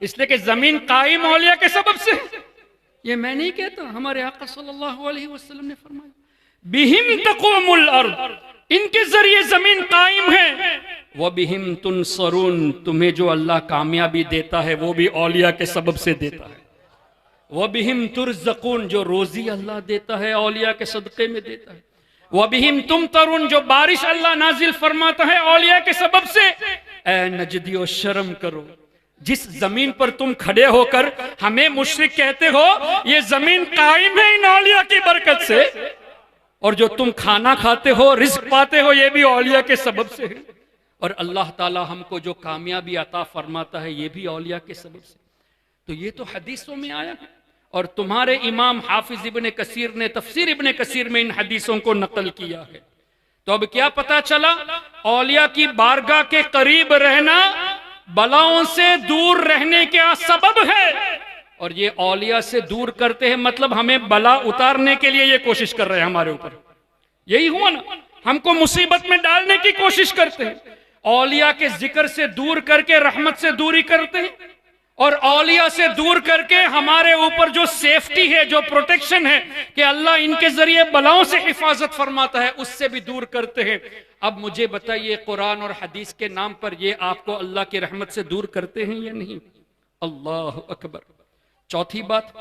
इसलिए कि जमीन कायम औलिया के सबब से। ये मैं नहीं कहता, हमारे आका सल्लल्लाहु अलैहि वसल्लम ने फरमाया बिहिम तक़ूमुल अर्द, इनके जरिए जमीन कायम है। वह बिहिम तुनसरून, तुम्हें जो अल्लाह कामयाबी देता है वो भी औलिया के सबब से देता है। वह बिहिम तुरज़क़ून, जो रोजी अल्लाह देता है औलिया के सदक़े में देता है। वह बिहिम तुम तरुण, जो बारिश अल्लाह नाजिल फरमाता है औलिया के सबब से। ऐ नजदियो शर्म करो, जिस जमीन पर तुम खड़े होकर हमें मुशरिक कहते हो, ये जमीन कायम है इन औलिया की बरकत से, और जो तुम खाना खाते हो, रिज्क पाते हो, ये भी औलिया के सबब से है। और अल्लाह ताला हमको जो कामयाबी अता फरमाता है ये भी औलिया के सबब से। तो ये तो हदीसों में आया है, और तुम्हारे इमाम हाफिज इब्ने कसीर ने तफसीर इब्ने कसीर में इन हदीसों को नकल किया है। तो अब क्या पता चला, औलिया की बारगाह के करीब रहना बलाओं से दूर रहने का सबब है। और ये औलिया से दूर करते हैं, मतलब हमें बला उतारने के लिए ये कोशिश कर रहे हैं हमारे ऊपर। यही हुआ ना, हमको मुसीबत में डालने की कोशिश करते हैं। औलिया के जिक्र से दूर करके रहमत से दूरी करते हैं, और औलिया से दूर करके हमारे ऊपर जो सेफ्टी है, जो प्रोटेक्शन है कि अल्लाह इनके जरिए बलाओं से हिफाजत फरमाता है, उससे भी दूर करते हैं। अब मुझे बताइए, कुरान और हदीस के नाम पर ये आपको अल्लाह की रहमत से दूर करते हैं या नहीं? अल्लाह अकबर। चौथी बात,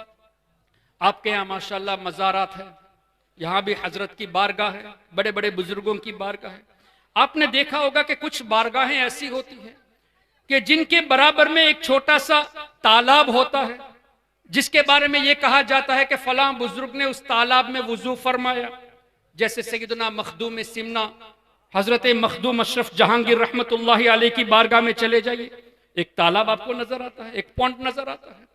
आपके यहाँ माशाल्लाह मज़ारात है, यहाँ भी हजरत की बारगाह है, बड़े बड़े बुजुर्गों की बारगाह है। आपने देखा होगा कि कुछ बारगाहें ऐसी होती हैं कि जिनके बराबर में एक छोटा सा तालाब होता है, जिसके बारे में यह कहा जाता है कि फलां बुजुर्ग ने उस तालाब में वुजू फरमाया। जैसे सैयदना मखदूम सिमना, हजरत मखदूम अशरफ जहांगीर रहमतुल्लाहि अलैह की बारगाह में चले जाइए, एक तालाब आपको नजर आता है, एक पॉइंट नजर आता है।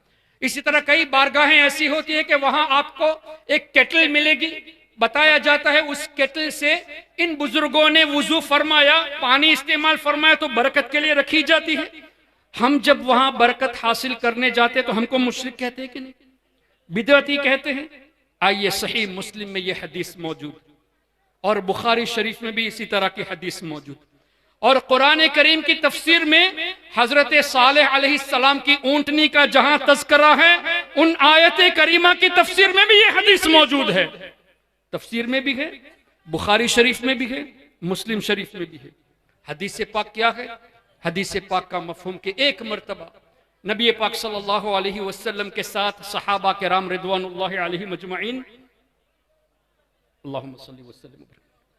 इसी तरह कई बारगाहें ऐसी होती है कि वहां आपको एक केटल मिलेगी, बताया जाता है उस केटल से इन बुजुर्गों ने वुजू फरमाया, पानी इस्तेमाल फरमाया, तो बरकत के लिए रखी जाती है। हम जब वहां बरकत हासिल करने जाते तो हमको मुशरिक कहते हैं कि नहीं, बिदअती कहते हैं? आइए, सही मुस्लिम में यह हदीस मौजूद, और बुखारी शरीफ में भी इसी तरह की हदीस मौजूद, और कुरान करीम की तफसीर में हजरत सालेह अलैहिस्सलाम की ऊंटनी का जहां तज़किरा है, उन आयत करीमा की तफसीर में भी यह हदीस मौजूद है। तफसीर में भी है, बुखारी शरीफ में भी है, मुस्लिम शरीफ में भी है। हदीस पाक क्या है? हदीस पाक का मफहूम कि एक मरतबा नबी पाक सल्लल्लाहु अलैहि वसल्लम के साथ सहाबा किराम रिदवानुल्लाहि अलैहिम अजमईन, अल्लाहुम्मा सल्ली वसल्लिम,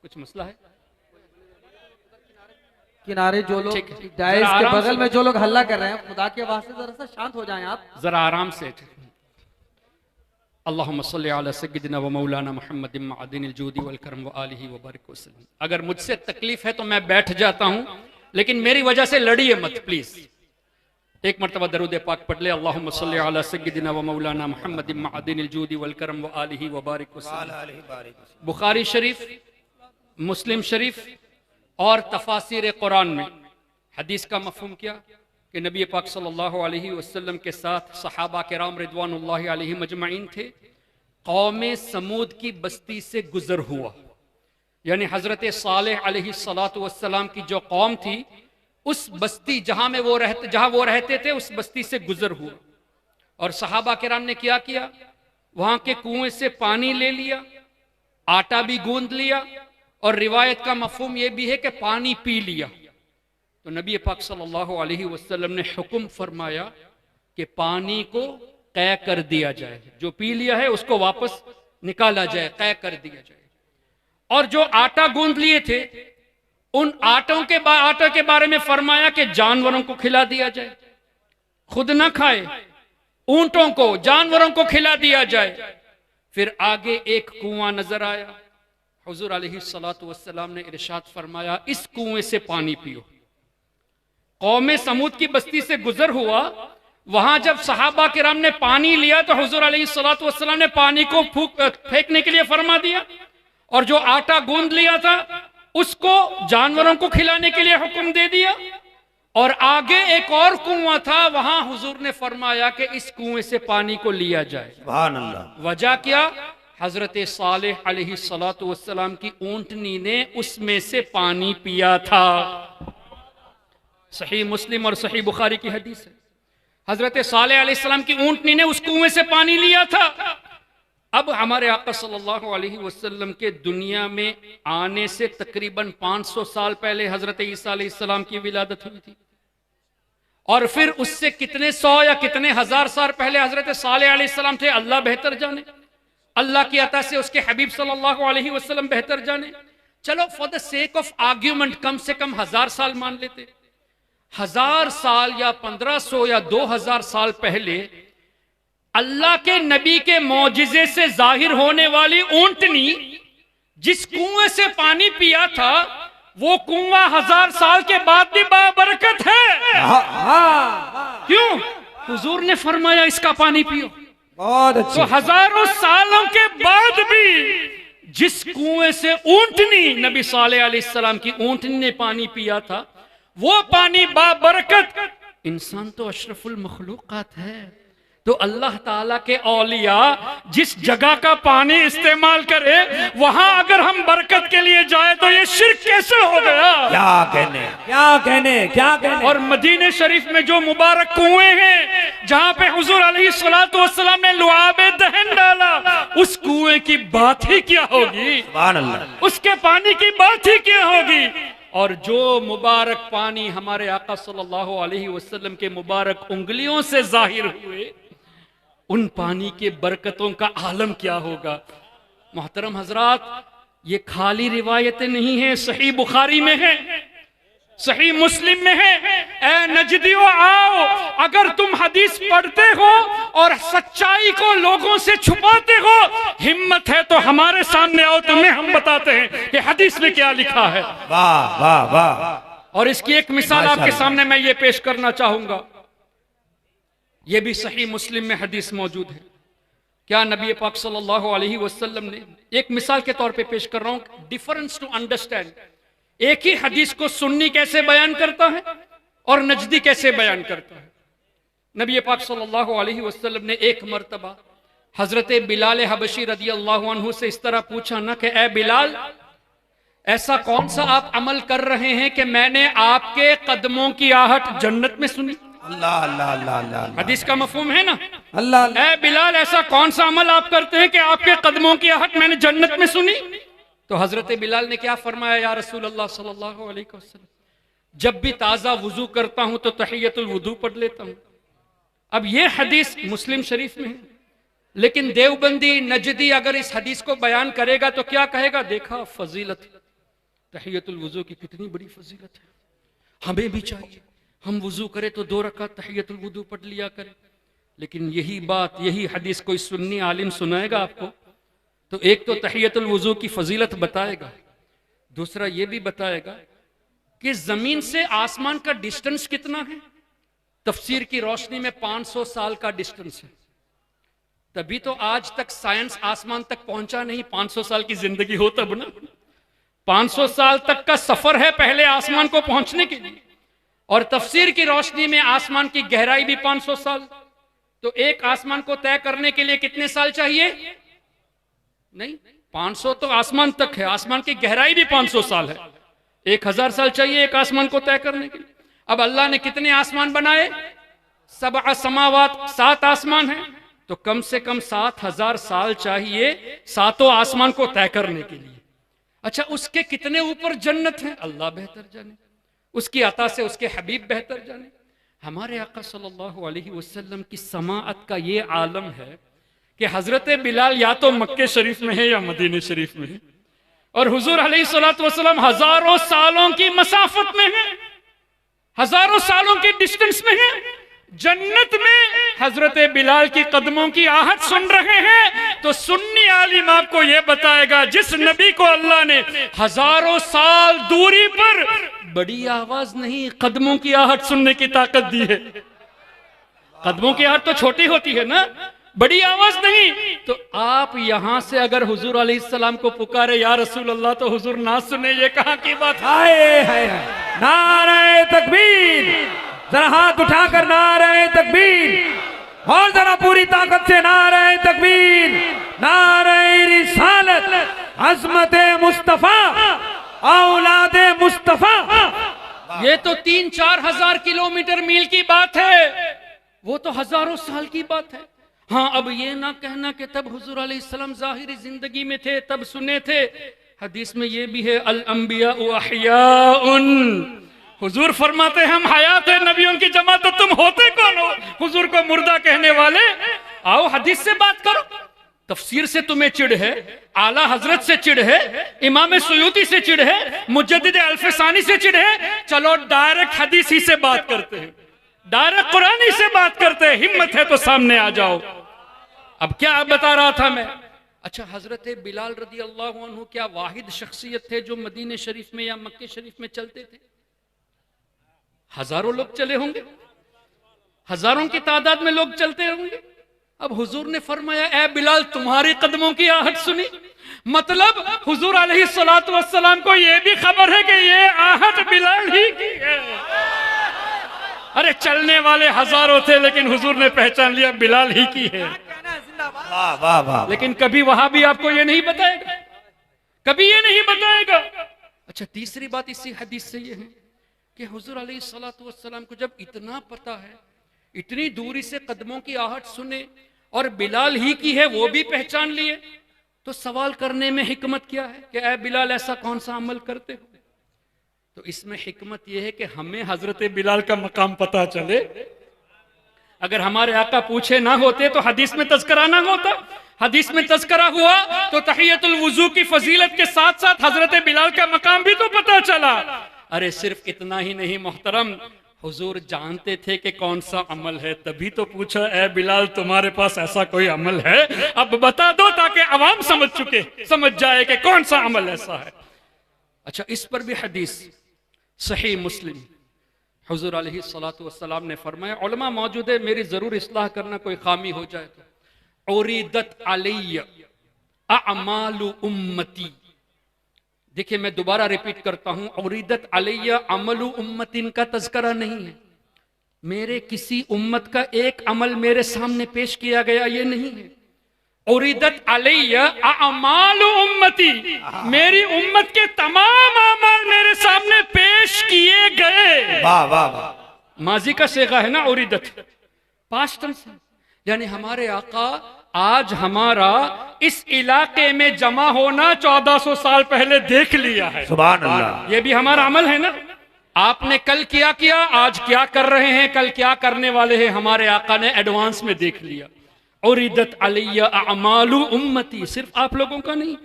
कुछ मसला है? किनारे जो लोग डायस के बगल में जो लोग हल्ला कर रहे हैं, खुदा के वास्ते जरा सा शांत हो जाएं आप, जरा आराम से। अल्लाहुम्मा सल्ली अला सय्यिदिना व मौलाना मुहम्मदिन मअदिनिल जूदी वल करम व आलिहि व बारिक वसल्लम। अगर मुझसे तकलीफ है तो मैं बैठ जाता हूं, लेकिन मेरी वजह से लड़िए मत प्लीज। एक मरतबा दरूद पाक पढ़ ले, अल्लाहुम्मा सल्ली अला सय्यिदिना व मौलाना मुहम्मदिन मअदिनिल जूदी वल करम व आलिहि व बारिक वसल्लम। बुखारी शरीफ, मुस्लिम शरीफ और तफासिर कुरान में हदीस का मफहूम क्या कि नबी पाक सल्लल्लाहु अलैहि वसल्लम के साथ सहाबा किराम रिदवानुल्लाहि अलैहिम अजमईन थे। कौम समूद की बस्ती से गुजर हुआ, यानी हजरत सालेह अलैहिस्सलातु वस्सलाम की जो कौम थी, उस बस्ती जहां वो रहते थे, उस बस्ती से गुजर हुआ। और सहाबा किराम ने क्या किया? वहां के कुएं से पानी ले लिया, आटा भी गूंद लिया, और रिवायत का मफहूम यह भी है कि पानी पी लिया। तो नबी पाक सल्लल्लाहु अलैहि वसल्लम ने हुक्म फरमाया कि पानी को क़ै कर दिया जाए, जो पी लिया है उसको वापस निकाला जाए, क़ै कर दिया जाए। और जो आटा गूंद लिए थे, उन आटे के बारे में फरमाया कि जानवरों को खिला दिया जाए, खुद ना खाए, ऊंटों को, जानवरों को खिला दिया जाए। फिर आगे एक कुआं नजर आया, हुजूर अलैहिस्सलातु वस्सलाम ने इरशाद फरमाया, इस कुएं से पानी पियो। कौम समूद की बस्ती से गुजर हुआ, वहां जब सहाबा किराम ने पानी लिया तो हुजूर अलैहिस्सलातु वस्सलाम ने पानी को फेंकने के लिए फरमा दिया, और जो आटा गूंद लिया था उसको जानवरों को खिलाने के लिए हुक्म दे दिया। और आगे एक और कुआं था, वहां हुजूर ने फरमाया कि इस कुएं से पानी को लिया जाए। सुभान अल्लाह। वजह क्या? हजरत सालेह अलैहिस्सलातु वस्सलाम की ऊंटनी ने उसमें से पानी पिया था। सही मुस्लिम और सही बुखारी की हदीस है। हजरत सालेह अलैहिस्सलाम की ऊंटनी ने उस कुएं से पानी लिया था। अब हमारे आका सल्लल्लाहु अलैहि वसल्लम के दुनिया में आने से तकरीबन 500 साल पहले हजरत ईसा अलैहिस्सलाम की विलादत हुई थी, और फिर उससे कितने 100 या कितने हजार साल पहले हजरत सालेह अलैहिस्सलाम थे, अल्लाह बेहतर जाने। अल्लाह की अता से उसके हबीब सल्लल्लाहु अलैहि वसल्लम बेहतर जाने। चलो for the sake of argument कम से कम 1000 साल मान लेते। 1000 साल या 1500 या 2000 साल पहले अल्लाह के नबी के मौजिजे से जाहिर होने वाली ऊंटनी जिस कुएं से पानी पिया था, वो कुआं 1000 साल के बाद भी बाबरकत है। क्यों? हुजूर ने फरमाया इसका पानी पियो। बहुत अच्छे। तो हजारों सालों के बाद भी जिस कुएं से ऊंटनी नबी सालेह अलैहिस्सलाम की ऊंटनी ने पानी पिया था, वो पानी बाबरकत। इंसान तो अशरफुल मखलूकात है, तो अल्लाह ताला के औलिया जिस जगह का पानी इस्तेमाल करे वहां अगर हम बरकत के लिए जाए तो ये शिर्क कैसे हो गया? क्या कहने, क्या कहने, क्या कहने। और मदीने शरीफ में जो मुबारक कुएं हैं जहां पे हुजूर अलैहिस्सलातु वस्सलाम ने लुआबे दहन डाला, उस कुएं की बात ही क्या होगी? सुभान अल्लाह। उसके पानी की बात ही क्या होगी? और जो मुबारक पानी हमारे आका सल्लल्लाहु अलैहि वसल्लम के मुबारक उंगलियों से जाहिर हुए, उन पानी के बरकतों का आलम क्या होगा? मोहतरम हजरात, ये खाली रिवायतें नहीं हैं, सही बुखारी में है, सही मुस्लिम में है। ए नजदियो आओ, अगर तुम हदीस पढ़ते हो और सच्चाई को लोगों से छुपाते हो, हिम्मत है तो हमारे सामने आओ, तुम्हें हम बताते हैं कि हदीस में क्या लिखा है। वाह वाह वाह। और इसकी एक मिसाल आपके सामने मैं ये पेश करना चाहूंगा। ये भी सही मुस्लिम में हदीस मौजूद है। क्या नबी पाक सल्लल्लाहु अलैहि वसल्लम ने, एक मिसाल के तौर पे पेश कर रहा हूं, डिफरेंस टू अंडरस्टैंड। एक ही हदीस को सुन्नी कैसे बयान करता है और नजदी कैसे बयान करता है। नबी पाक सल्लल्लाहु अलैहि वसल्लम ने एक मर्तबा हजरत बिलाल हबशी रदी अल्लाह अन्हु से इस तरह पूछा ना कि ए बिलाल, ऐसा कौन सा आप अमल कर रहे हैं कि मैंने आपके कदमों की आहट जन्नत में सुनी? अल्लाह अल्लाह अल्लाह अल्लाह। हदीस का मफहूम है ना? अल्लाह। ए बिलाल, ऐसा कौन सा अमल आप करते हैं कि आपके कदमों की आहट मैंने जन्नत में सुनी? तो हजरत बिलाल ने क्या फरमाया, या रसूल अल्लाह सल्लल्लाहु अलैहि वसल्लम, जब भी ताजा वुजू करता हूं तो तहियतुल वुदू पढ़ लेता हूं। अब ये हदीस मुस्लिम शरीफ में है, लेकिन देवबंदी नजदी अगर इस हदीस को बयान करेगा तो क्या कहेगा? देखा फजीलत, तहियतुल वुजू की कितनी बड़ी फजीलत है, हमें भी चाहिए हम वुजू करें तो 2 रकात तहियतुल वुदू पढ़ लिया करें। लेकिन यही बात, यही हदीस कोई सुन्नी आलिम सुनाएगा आपको तो एक तो तहियतुल वुजू की फजीलत बताएगा, दूसरा ये भी बताएगा कि जमीन से आसमान का डिस्टेंस कितना है। तफसीर की रोशनी में 500 साल का डिस्टेंस है, तभी तो आज तक साइंस आसमान तक पहुंचा नहीं। 500 साल की जिंदगी हो तब ना। 500 साल तक का सफर है पहले आसमान को पहुंचने के लिए, और तफसीर की रोशनी में आसमान की गहराई भी 500 साल। तो एक आसमान को तय करने के लिए कितने साल चाहिए? नहीं, 500 तो आसमान तक है, आसमान की गहराई भी 500 साल है। 1000 साल चाहिए एक आसमान को तय करने के लिए। अब अल्लाह ने कितने आसमान बनाए? 7 समावात, 7 आसमान है, तो कम से कम 7000 साल चाहिए 7 आसमान को तय करने के लिए। अच्छा, उसके कितने ऊपर जन्नत है अल्लाह बेहतर जाने, उसकी अता से उसके हबीब बेहतर जाने। हमारे आका सल्लल्लाहु अलैहि वसल्लम की समाअत का ये आलम है कि हजरत बिलाल या तो मक्के शरीफ में है या मदीने शरीफ में है, और हुजूर अलैहिस्सलातु वस्सलाम हजारों सालों की मसाफत में है, हजारों सालों के डिस्टेंस में है। जन्नत में हजरत बिलाल की कदमों की आहट सुन रहे हैं, तो सुन्नी आलिम आपको यह बताएगा जिस नबी को अल्लाह ने हजारों साल दूरी पर बड़ी आवाज नहीं, कदमों की आहट सुनने की ताकत दी है। कदमों की आहट तो छोटी होती है ना, बड़ी आवाज नहीं। तो आप यहां से अगर हुजूर अलैहिस्सलाम को पुकारे या रसूल अल्लाह, तो हुजूर ना सुने, ये कहां की बात है? नारे तकबीर, जरा हाथ उठाकर नारे तकबीर, और जरा पूरी ताकत से नारे तकबीर, नारे रिसालत, अज़मत मुस्तफा, औलादे मुस्तफा। ये तो 3-4 हजार किलोमीटर मील की बात है, वो तो हजारों साल की बात है। हाँ, अब ये ना कहना कि तब हुजूर अलैहिस्सलाम ज़ाहिरी जिंदगी में थे तब सुने थे। हदीस में ये भी है, अल अंबिया अहयाउन, हुजूर फरमाते हैं हम हयात है नबियों की जमा, तो तुम होते कौन हो हुजूर को मुर्दा कहने वाले? आओ हदीस से बात करो। तफसीर से तुम्हें चिढ़ है, आला हजरत से चिढ़ है, इमाम सुयूती से चिढ़ है, मुजद्दिद अल्फसानी से चिढ़ है, चलो डायरेक्ट हदीस ही से बात करते हैं, डायरेक्ट कुरान ही से बात करते हैं। हिम्मत है तो सामने आ जाओ। अब क्या बता रहा था मैं? अच्छा, हजरत बिलाल रदी अल्लाह अन्हु क्या वाहिद शख्सियत थे जो मदीने शरीफ में या मक्के शरीफ में चलते थे? हजारों लोग चले होंगे, हजारों की तादाद में लोग चलते होंगे। अब हुजूर ने फरमाया, ए बिलाल तुम्हारे कदमों की आहट सुनी। मतलब हुजूर अलैहिस्सलातु वस्सलाम को यह भी खबर है कि ये आहट बिलाल ही की है। अरे चलने वाले हजारों थे लेकिन हुजूर ने पहचान लिया बिलाल ही की है। वाह वाह वाह। लेकिन कभी वहां भी आपको ये नहीं बताएगा, कभी ये नहीं बताएगा। अच्छा, तीसरी बात इसी हदीस से ये है कि हुजूर अलैहिस्सलातु वस्सलाम को जब इतना पता है, इतनी दूरी से कदमों की आहट सुने और बिलाल ही की है वो भी पहचान लिए, तो सवाल करने में हिकमत क्या है कि ए बिलाल ऐसा कौन सा अमल करते हो? तो इसमें हिकमत यह है कि हमें हजरत बिलाल का मकाम पता चले। अगर हमारे आका पूछे ना होते तो हदीस में तज़किरा ना होता। हदीस में तज़किरा हुआ तो तहियतुल वुजू की फजीलत के साथ साथ हजरत बिलाल का मकाम भी तो पता चला। अरे सिर्फ इतना ही नहीं मोहतरम, हुजूर जानते थे कि कौन सा अमल है, तभी तो पूछा, ए बिलाल तुम्हारे पास ऐसा कोई अमल है? अब बता दो ताकि अवाम समझ जाए कि कौन सा अमल ऐसा है। अच्छा, इस पर भी हदीस सही मुस्लिम, हुजूर अलैहिस्सलातु वस्सलाम ने फरमाया, उलमा मौजूद है, मेरी जरूर इस्लाह करना कोई खामी हो जाए तो, उरीदत अलैया अमालु उम्मती। देखिए मैं दोबारा रिपीट करता हूं, उरीदत अलैया अमलु उम्मतिन का तज़किरा नहीं है। मेरे किसी उम्मत का एक अमल मेरे सामने पेश किया गया, ये नहीं है। उरीदत अलैया अमालु उम्मती, मेरी उम्मत के तमाम अमाल मेरे सामने पेश किए गए। वाह वाह वाह। माजी का सेगा है ना उरीदत, पास्ट टेंस है, यानी हमारे आका आज हमारा इस इलाके में जमा होना 1400 साल पहले देख लिया है। सुभान अल्लाह। ये भी हमारा अमल है ना। आपने कल क्या किया, आज क्या कर रहे हैं, कल क्या करने वाले हैं, हमारे आका ने एडवांस में देख लिया। उरीदत अलैया अमालु उम्मती, सिर्फ आप लोगों का नहीं,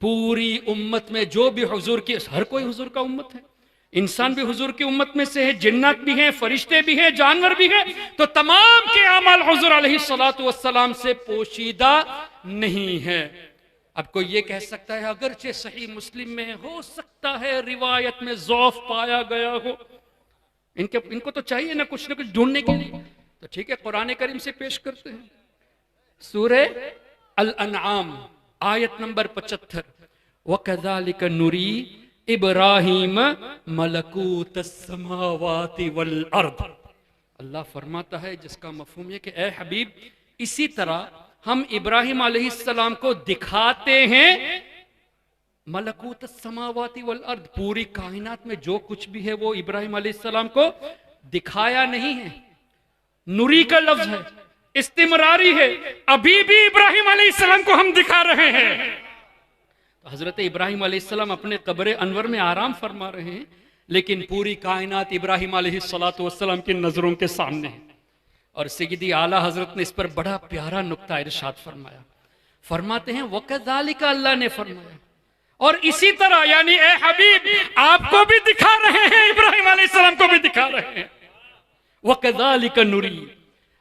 पूरी उम्मत में जो भी हुजूर की, हर कोई हुजूर का उम्मत है, इंसान भी हुजूर की उम्मत में से है, जिन्नात भी हैं, फरिश्ते भी हैं, जानवर भी हैं, तो तमाम के अमाल हुजूर अलैहिस्सलातु वस्सलाम से पोशीदा नहीं है। अब कोई ये कह सकता है अगरचे सही मुस्लिम में हो सकता है रिवायत में ज़ौफ पाया गया हो, इनको तो चाहिए ना कुछ ढूंढने के लिए, तो ठीक है कुरान करीम से पेश करते हैं। सूरे अल अनआम आयत नंबर 75, वकज़ालिका नुरी इब्राहिम मलकूतस समावाति वल अर्द। अल्लाह फरमाता है, जिसका मफहूम है कि ए हबीब, इसी तरह हम इब्राहिम अलैहिस्सलाम को दिखाते हैं मलकूतस समावाति वल अर्द, पूरी कायनात में जो कुछ भी है वो इब्राहिम अलैहिस्सलाम को दिखाया नहीं है। नुरी का लफ्ज है, इस्तिमरारी है, अभी भी इब्राहिम अलैहिस्सलाम को हम दिखा रहे हैं। तो हजरत इब्राहिम अलैहिस्सलाम अपने कब्र अनवर में आराम फरमा रहे हैं, लेकिन पूरी कायनात इब्राहिम अलैहिस्सलातु वस्सलाम की नजरों के सामने है। और सय्यदी आला हजरत ने इस पर बड़ा प्यारा नुक्ता इरशाद फरमाया, फरमाते हैं वकज़ालिका, अल्लाह ने फरमाया और इसी तरह, यानी ए हबीब आपको भी दिखा रहे हैं, इब्राहिम अलैहिस्सलाम को भी दिखा रहे हैं, वकज़ालिका नुरी।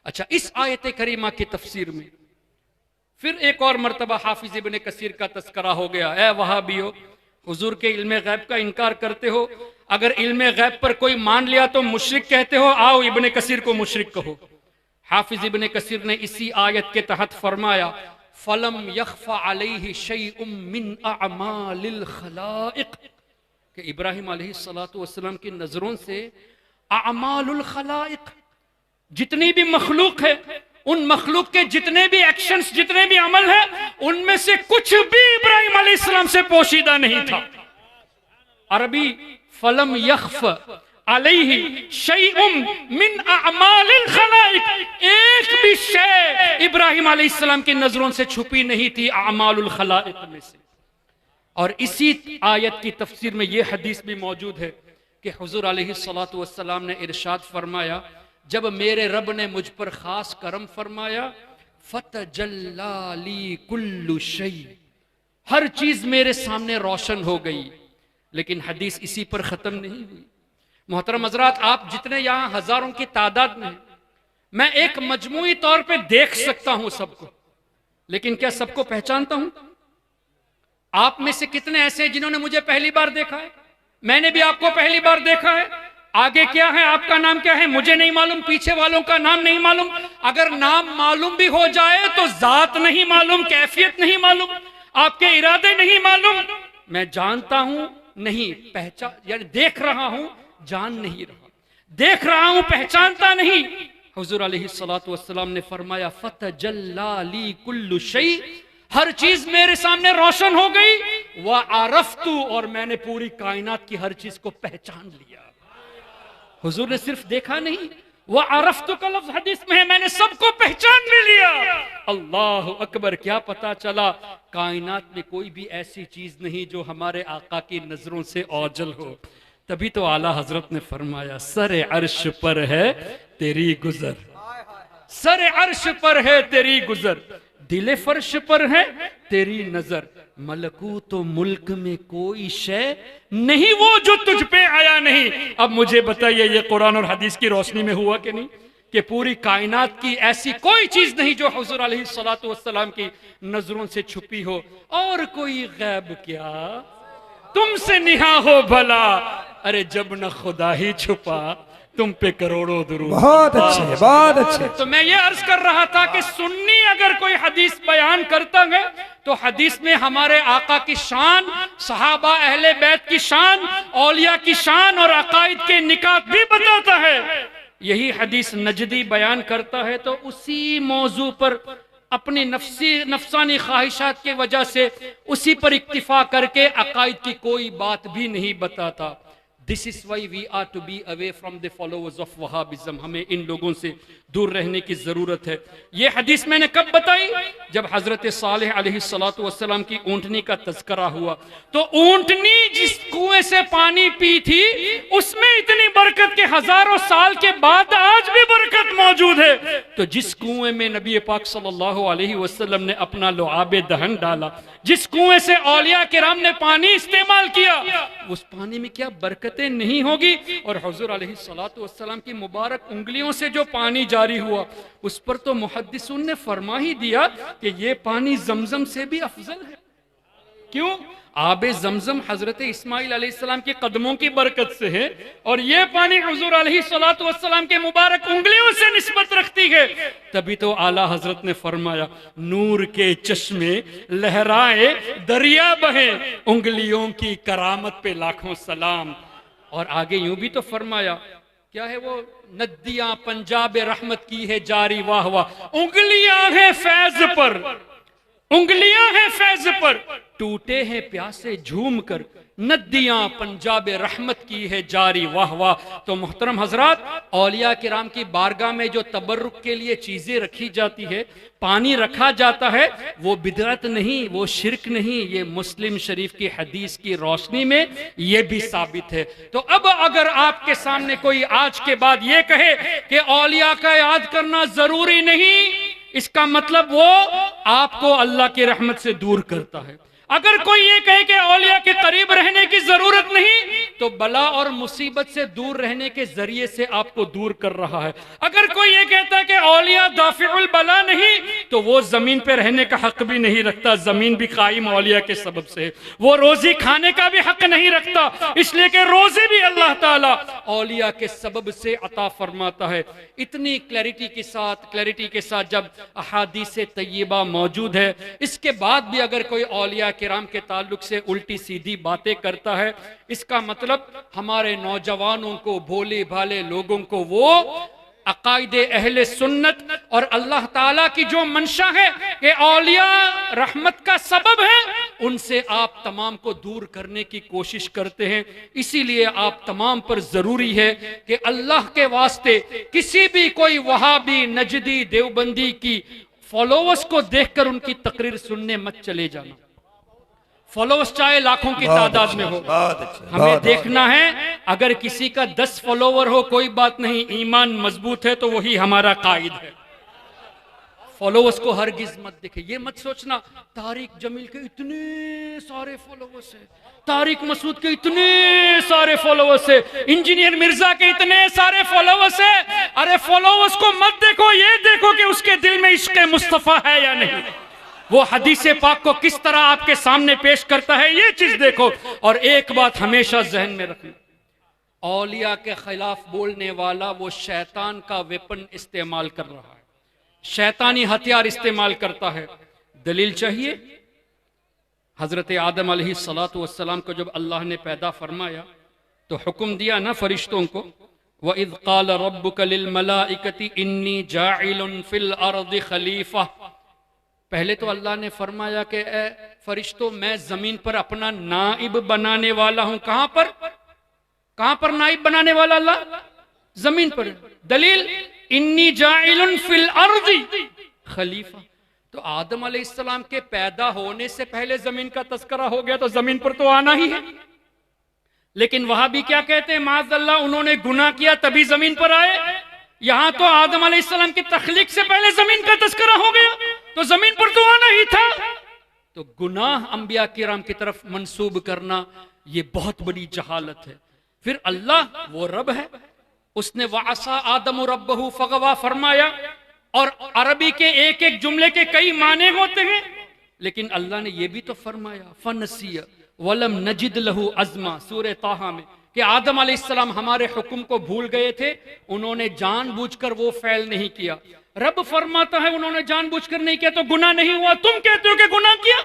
अच्छा, इस आयत करीमा की तफसीर में फिर एक और मर्तबा हाफिज इब्ने कसीर का तस्करा हो गया। ए वहाबियो, हुजूर के इल्मे गैब का इनकार करते हो, अगर इल्मे गैब पर कोई मान लिया तो मुशरिक कहते हो, आओ इब्ने कसीर को मुशरिक कहो। हाफिज इब्ने कसीर ने इसी आयत के तहत फरमाया, फलम यख्फा अलैहि शैउम मिन अअमालिल खलाइक, कि इब्राहिम अलैहिस्सलातु वस्सलाम की नजरों से अअमालुल खलाइक, जितनी भी मखलूक है, उन मखलूक के जितने भी एक्शंस, जितने भी अमल है, उनमें से कुछ भी इब्राहिम अलैहिस्सलाम से पोशीदा नहीं था। अरबी फलम यख्फ अलैहि शैउम मिन अअमालिल खलाइक, एक भी कोई शय इब्राहिम अलैहिस्सलाम की नजरों से छुपी नहीं थी अमालुल खलाइक में से। और इसी आयत की तफसीर में यह हदीस भी मौजूद है कि हुजूर अलैहिस्सलातु वस्सलाम ने इरशाद फरमाया, जब मेरे रब ने मुझ पर खास करम फरमाया, फतजल्ला ली कुल्लु शै, हर चीज मेरे सामने रोशन हो गई। लेकिन हदीस इसी पर खत्म नहीं हुई। मोहतरम हजरात, आप जितने यहां हजारों की तादाद में, मैं एक मजमूई तौर पे देख सकता हूं सबको, लेकिन क्या सबको पहचानता हूं? आप में से कितने ऐसे हैं जिन्होंने मुझे पहली बार देखा है? मैंने भी आपको पहली बार देखा है। आगे क्या है, आपका नाम क्या है, मुझे नहीं मालूम, पीछे वालों का नाम नहीं मालूम। अगर नाम मालूम भी हो जाए तो जात नहीं मालूम, कैफियत नहीं मालूम, आपके इरादे नहीं मालूम। मैं जानता हूं नहीं, पहचान, यानी देख रहा हूं, जान नहीं रहा, देख रहा हूं, पहचानता नहीं। हुजूर अलैहिस्सलातु वस्सलाम ने फरमाया, फतजल्ला ली कुल्लु शै, हर चीज मेरे सामने रोशन हो गई। व आरफ्तु, और मैंने पूरी कायनात की हर चीज को पहचान लिया। हुजूर ने सिर्फ देखा नहीं, वह आरफ्तु का लफ्ज हदीस में है, मैंने सबको पहचान भी लिया। अल्लाह अकबर, क्या पता चला कायनात में कोई भी ऐसी चीज नहीं जो हमारे आका की नजरों से ओझल हो। तभी तो आला हजरत ने फरमाया, सर अर्श पर है तेरी गुजर, सर अर्श पर है तेरी गुजर, दिले फर्श पर है तेरी नजर, मलकूत तो मुल्क में कोई शय नहीं वो जो तुझ पे आया नहीं। अब मुझे बताइए, ये कुरान और हदीस की रोशनी में हुआ कि नहीं, कि पूरी कायनात की ऐसी कोई चीज नहीं जो हुजूर अलैहिस्सलातु वस्सलाम की नजरों से छुपी हो। और कोई गैब क्या तुमसे निहा हो भला, अरे जब न खुदा ही छुपा तुम पे करोड़ों दुरूद। बहुत अच्छे, बहुत अच्छे। तो मैं ये अर्ज कर रहा था कि सुन्नी अगर कोई हदीस बयान करता है तो हदीस में हमारे आका की शान, सहाबा अहले बैत की शान, औलिया की शान और अकायद के निकात भी बताता है। यही हदीस नजदी बयान करता है तो उसी मौजू पर अपनी नफसानी ख्वाहिशात के वजह से उसी पर इक्तिफा करके अकायद की कोई बात भी नहीं बताता। This is why we are to be away from the followers of Wahhabism. हमें इन लोगों से दूर रहने की जरूरत है। ये हदीस मैंने कब बताई? जब हजरत सालेह अलैहिस्सलातु वस्सलाम की ऊंटनी का तज़किरा हुआ। तो ऊंटनी जिस कुएं से पानी पी थी उसमें इतनी बरकत के हजारों साल के बाद आज भी बरकत मौजूद है। तो जिस कुएं में नबी पाक सल्लल्लाहु अलैहि वसल्लम ने अपना लुआबे दहन डाला, जिस कुएं से औलिया किराम ने पानी इस्तेमाल किया, उस पानी में क्या बरकतें नहीं होगी? और हुजूर अलैहिस्सलातु वस्सलाम की मुबारक उंगलियों से जो पानी जारी हुआ उस पर तो मुहद्दिसून ने फरमा ही दिया कि ये पानी जमजम से भी अफजल है। क्यों? आबे जमजम हजरत इस्माइल अलैहिस्सलाम के कदमों की बरकत से है और ये पानी हुजूर अलैहिस्सलातु वस्सलाम के मुबारक उंगलियों से निस्बत रखती है। तभी तो आला हजरत ने फरमाया, नूर के चश्मे लहराए दरिया बहे, उंगलियों की करामत पे लाखों सलाम। और आगे यूं भी तो फरमाया, क्या है वो, नदियां पंजाब रहमत की है जारी, वाह वाह, उंगलियां हैं फैज पर, उंगलियां हैं फैज पर, टूटे हैं प्यासे झूम कर, नदियां पंजाब रहमत की है जारी, वाह वाह। तो मोहतरम हजरात, औलिया किराम की बारगाह में जो तबर्रुक के लिए चीजें रखी जाती है, पानी रखा जाता है, वो बिदअत नहीं, वो शिरक नहीं। ये मुस्लिम शरीफ की हदीस की रोशनी में ये भी साबित है। तो अब अगर आपके सामने कोई आज के बाद ये कहे कि औलिया का याद करना जरूरी नहीं, इसका मतलब वो आपको अल्लाह की रहमत से दूर करता है। अगर कोई ये कहे कि औलिया के करीब रहने की जरूरत नहीं, तो बला और मुसीबत से दूर रहने के जरिए से आपको दूर कर रहा है। अगर कोई ये कहता है कि औलिया दाफिउल बला नहीं, तो वो जमीन पे रहने का हक भी नहीं रखता, जमीन भी कायम औलिया के सबब से। वो रोजी खाने का भी हक नहीं रखता, इसलिए कि रोजी भी अल्लाह ताला औलिया के सबब से अता फरमाता है। इतनी क्लैरिटी के साथ जब अहादीस तय्यबा मौजूद है, इसके बाद भी अगर कोई औलिया किराम के ताल्लुक से उल्टी सीधी बातें करता है, इसका मतलब हमारे नौजवानों को, भोले भाले लोगों को वो अकायदे अहले सुन्नत और अल्लाह ताला की जो मंशा है कि औलिया रहमत का सबब है, उनसे आप तमाम को दूर करने की कोशिश करते हैं। इसीलिए आप तमाम पर जरूरी है कि अल्लाह के वास्ते किसी भी कोई वहाबी, नजदी, देवबंदी की फॉलोअर्स को देखकर उनकी तकरीर सुनने मत चले जाना। फॉलोअर्स चाहे लाखों की तादाद में हो, बहुत अच्छा, हमें देखना है अगर किसी का 10 फॉलोवर हो कोई बात नहीं, ईमान मजबूत है तो वही हमारा कायद है। फॉलोअर्स को हरगिज मत देखे। ये मत सोचना तारिक जमील के इतने सारे फॉलोअर्स है, तारिक मसूद के इतने सारे फॉलोअर्स है, इंजीनियर मिर्जा के इतने सारे फॉलोअर्स है। अरे फॉलोअर्स को मत देखो, ये देखो कि उसके दिल में इश्क मुस्तफा है या नहीं, वो हदीस पाक को किस तरह आपके सामने पेश करता है, ये चीज देखो। और एक बात हमेशा जहन में रखना, औलिया के खिलाफ बोलने वाला वो शैतान का वेपन इस्तेमाल कर रहा है, शैतानी हथियार इस्तेमाल करता है। दलील चाहिए? हजरत आदम अलैहिस्सलातु वस्सलाम को जब अल्लाह ने पैदा फरमाया तो हुक्म दिया ना फरिश्तों को, व इज़ क़ाल रब्बुका लिल मलाइकति इन्नी जाइलुन फिल अर्दि खलीफा। पहले तो अल्लाह ने फरमाया कि ए फरिश्तों, मैं जमीन पर अपना नाइब बनाने वाला हूं। कहां पर नाइब बनाने वाला अल्लाह? जमीन पर। दलील इन्नी जाइलुन फिल अर्दी खलीफा। तो आदम अलैहिस्सलाम के पैदा होने से पहले जमीन का तस्करा हो गया तो जमीन पर तो आना ही है। लेकिन वहां भी क्या कहते हैं, माज़अल्लाह उन्होंने गुनाह किया तभी जमीन पर आए। यहां तो आदम अलैहिस्सलाम की तख्लीक से पहले जमीन का तस्करा हो गया तो जमीन पर तो आना ही था। तो गुनाह अंबिया किराम की तरफ मंसूब करना ये बहुत बड़ी जहालत है। फिर अल्लाह वो रब है, उसने वासा आदम रब्बहु फगवा फरमाया। और अरबी के एक एक जुमले के कई माने होते हैं, लेकिन अल्लाह ने यह भी तो फरमाया फनसिया वलम नजिद लहू अज़मा, सूरह ताहा में, कि आदम अलैहिस्सलाम हमारे हुक्म को भूल गए थे, उन्होंने जानबूझकर वो फेल नहीं किया। रब फरमाता है उन्होंने जानबूझकर नहीं किया तो गुनाह नहीं हुआ। तुम कहते हो कि गुनाह किया,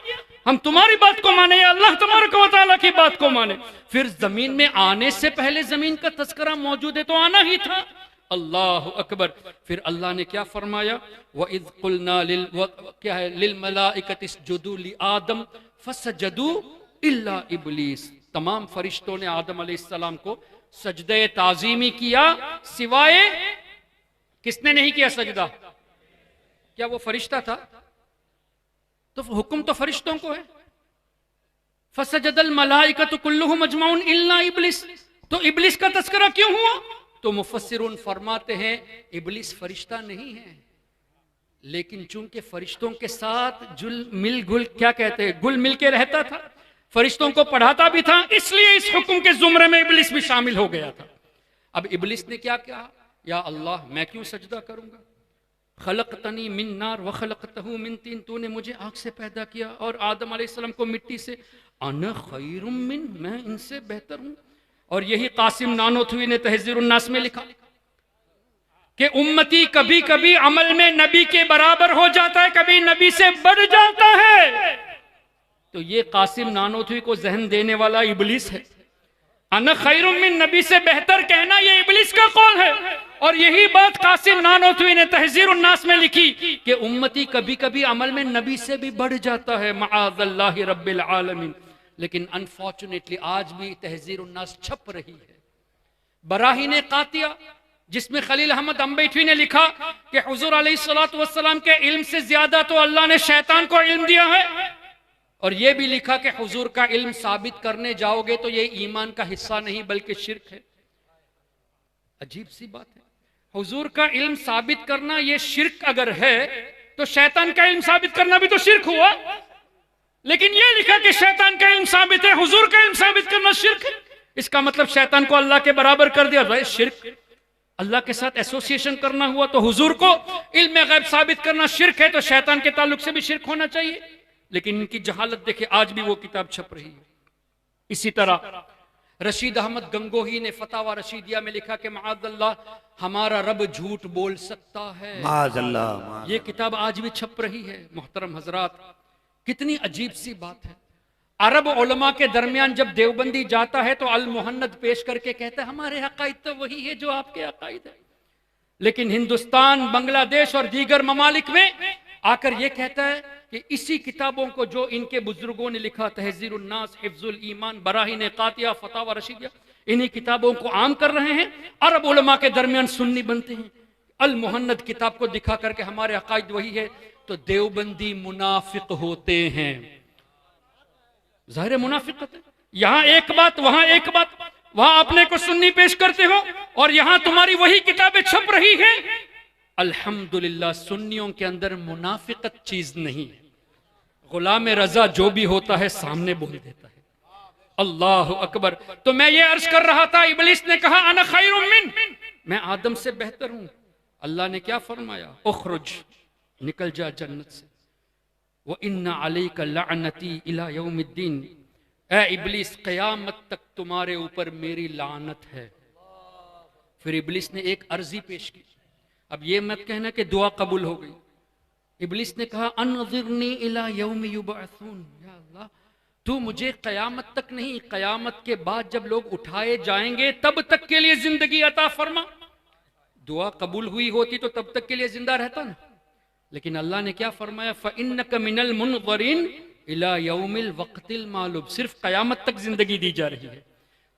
हम तुम्हारी बात को माने या अल्लाह तबारक व तआला की बात को माने। फिर जमीन में आने से पहले जमीन का तस्करा मौजूद है तो आना ही था। अल्लाह अकबर। फिर अल्लाह ने क्या फरमाया, व इज़ क़ुलना लिल मलाइकति इसजुदू लि आदम फसजदू इल्ला इब्लीस। तमाम फरिश्तों ने आदम अलैहिस्सलाम को सजदे ताज़ीमी किया, सिवाय किसने नहीं किया सजदा? क्या वो फरिश्ता था? तो हुक्म तो फरिश्तों को है। फसजदल मलाइकतु कुल्लुहुम अजमाउन इल्ला इब्लिस। तो इब्लिस का तस्करा क्यों हुआ? तो मुफस्सिरून फरमाते हैं इब्लिस फरिश्ता नहीं है, लेकिन चूंकि फरिश्तों के साथ गुल मिल के रहता था, फरिश्तों को पढ़ाता भी था, इसलिए इस हुक्म के जुमरे में इब्लिस भी शामिल हो गया था। अब इब्लिस ने क्या कहा, या अल्लाह मैं क्यों सजदा करूंगा, खलक़तनी मिन नार व खलक़तहू मिन तीन, तूने मुझे आग से पैदा किया और आदम अलैहिस्सलाम को मिट्टी से, अना खैरुम मिन, मैं इनसे बेहतर हूं। और यही कासिम नानोथवी ने तहज़ीरुन नास में लिखा कि उम्मती कभी कभी अमल में नबी के बराबर हो जाता है, कभी नबी से बढ़ जाता है। तो ये कासिम नानोथवी को जहन देने वाला इब्लिस है। अना खैरुम मिन, नबी से बेहतर कहना ये इब्लिस का कौल है। और यही बात कासिम नानोथवी ने तहज़ीरुन नास में लिखी कि उम्मती कभी कभी अमल में नबी से भी बढ़ जाता है, मआज़ल्लाहि रब्बिल आलमीन। लेकिन अनफॉर्चुनेटली आज भी तहज़ीरुन नास छप रही है। बराहीन कातिया, जिसमें खलील अहमद अम्बेठी ने लिखा कि हुजूर अलैहिस्सलातु वस्सलाम के इल्म से ज्यादा तो अल्लाह ने शैतान को इल्म दिया है। और यह भी लिखा कि हुजूर का इल्म साबित करने जाओगे तो ये ईमान का हिस्सा नहीं बल्कि शिर्क है। अजीब सी बात है, हुजूर का इल्म साबित करना ये शिर्क अगर है तो शैतान का इल्म साबित करना भी तो शिर्क हुआ। लेकिन ये लिखा कि शैतान का इल्म साबित है, हुजूर का इल्म साबित करना शिर्क है। इसका मतलब शैतान को अल्लाह के बराबर कर दिया, भाई शिर्क। अल्लाह के साथ एसोसिएशन करना हुआ तो हुजूर को इल्म गैब साबित करना शिर्क है, तो शैतान के ताल्लुक से भी शिर्क होना चाहिए। लेकिन इनकी जहालत देखे, आज भी वो किताब छप रही है। इसी तरह रशीद अहमद गंगोही ने फतावा रशीदिया में लिखा कि माअल्लाह हमारा रब झूठ बोल सकता है, माअल्लाह। ये किताब आज भी छप रही है। मोहतरम हजरात, कितनी अजीब सी बात है। अरब उलमा के दरमियान जब देवबंदी जाता है तो अल मुहन्नद पेश करके कहता है हमारे अकायद तो वही है जो आपके अकायद है। लेकिन हिंदुस्तान, बांग्लादेश और दीगर ममालिक में आकर यह कहता है कि इसी किताबों को जो इनके बुजुर्गों ने लिखा, तहजीरुन नास, हिफ्जुल ईमान, बराहीन कातिया, फतावा रशीदिया, इन्हीं किताबों को आम कर रहे हैं। अरब उलमा के दरमियान सुन्नी बनते हैं। अल मुहन्नद किताब को दिखा करके हमारे अकायद वही है, तो देवबंदी मुनाफिक होते हैं। जाहिर मुनाफिक होते हैं। यहां एक बात, वहां एक बात, वहां अपने को सुन्नी पेश करते हो और यहां तुम्हारी वही किताबें छप रही हैं। अल्हम्दुलिल्लाह, सुन्नियों के अंदर मुनाफिकत चीज नहीं है। गुलाम रजा जो भी होता है सामने बोल देता है। अल्लाह अकबर। तो मैं ये अर्ज कर रहा था, इब्लिस ने कहा अना खैरुम मिन, मैं आदम से बेहतर हूं। अल्लाह ने क्या फरमाया, उखरुज, निकल जा जन्नत से, व इन्ना अलैका लअनती इला यौमिद्दीन, ए इब्लिस क़यामत तक तुम्हारे ऊपर मेरी लानत है। फिर इब्लिस ने एक अर्जी पेश की। अब ये मत कहना कि दुआ कबूल हो गई। इब्लिस ने कहा अनज़िरनी इला यौम युबअसून, या अल्लाह तू मुझे क़यामत तक नहीं, क़यामत के बाद जब लोग उठाए जाएंगे तब तक के लिए जिंदगी अता फरमा। दुआ कबूल हुई होती तो तब तक के लिए जिंदा रहता ना, लेकिन अल्लाह ने क्या फरमाया, फ़इन्नका मिनल मुनज़रिन इला यौमिल वक़्तिल मालूम, सिर्फ क़यामत तक जिंदगी दी जा रही है,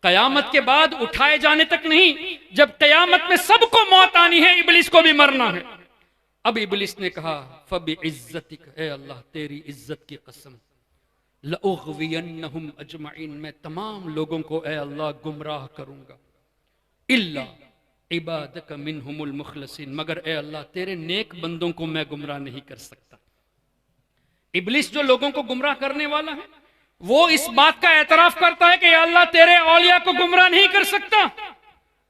क़यामत के बाद उठाए जाने तक नहीं। जब क़यामत में सबको मौत आनी है, इब्लिस को भी मरना है। अब इब्लिस ने कहा फ़बिइज़्ज़तिक, ए अल्लाह तेरी इज्जत की कसम, लउग़वियन्नहुम अजमईन, मैं तमाम लोगों को ए अल्लाह गुमराह करूंगा, इल्ला इबादक मिनहुमुल मुखलसीन, मगर ए अल्लाह तेरे नेक बंदों को मैं गुमराह नहीं कर सकता। इब्लिस जो लोगों को गुमराह करने वाला है, वो इस बात का एतराफ करता है कि या अल्लाह तेरे औलिया को गुमराह नहीं कर सकता।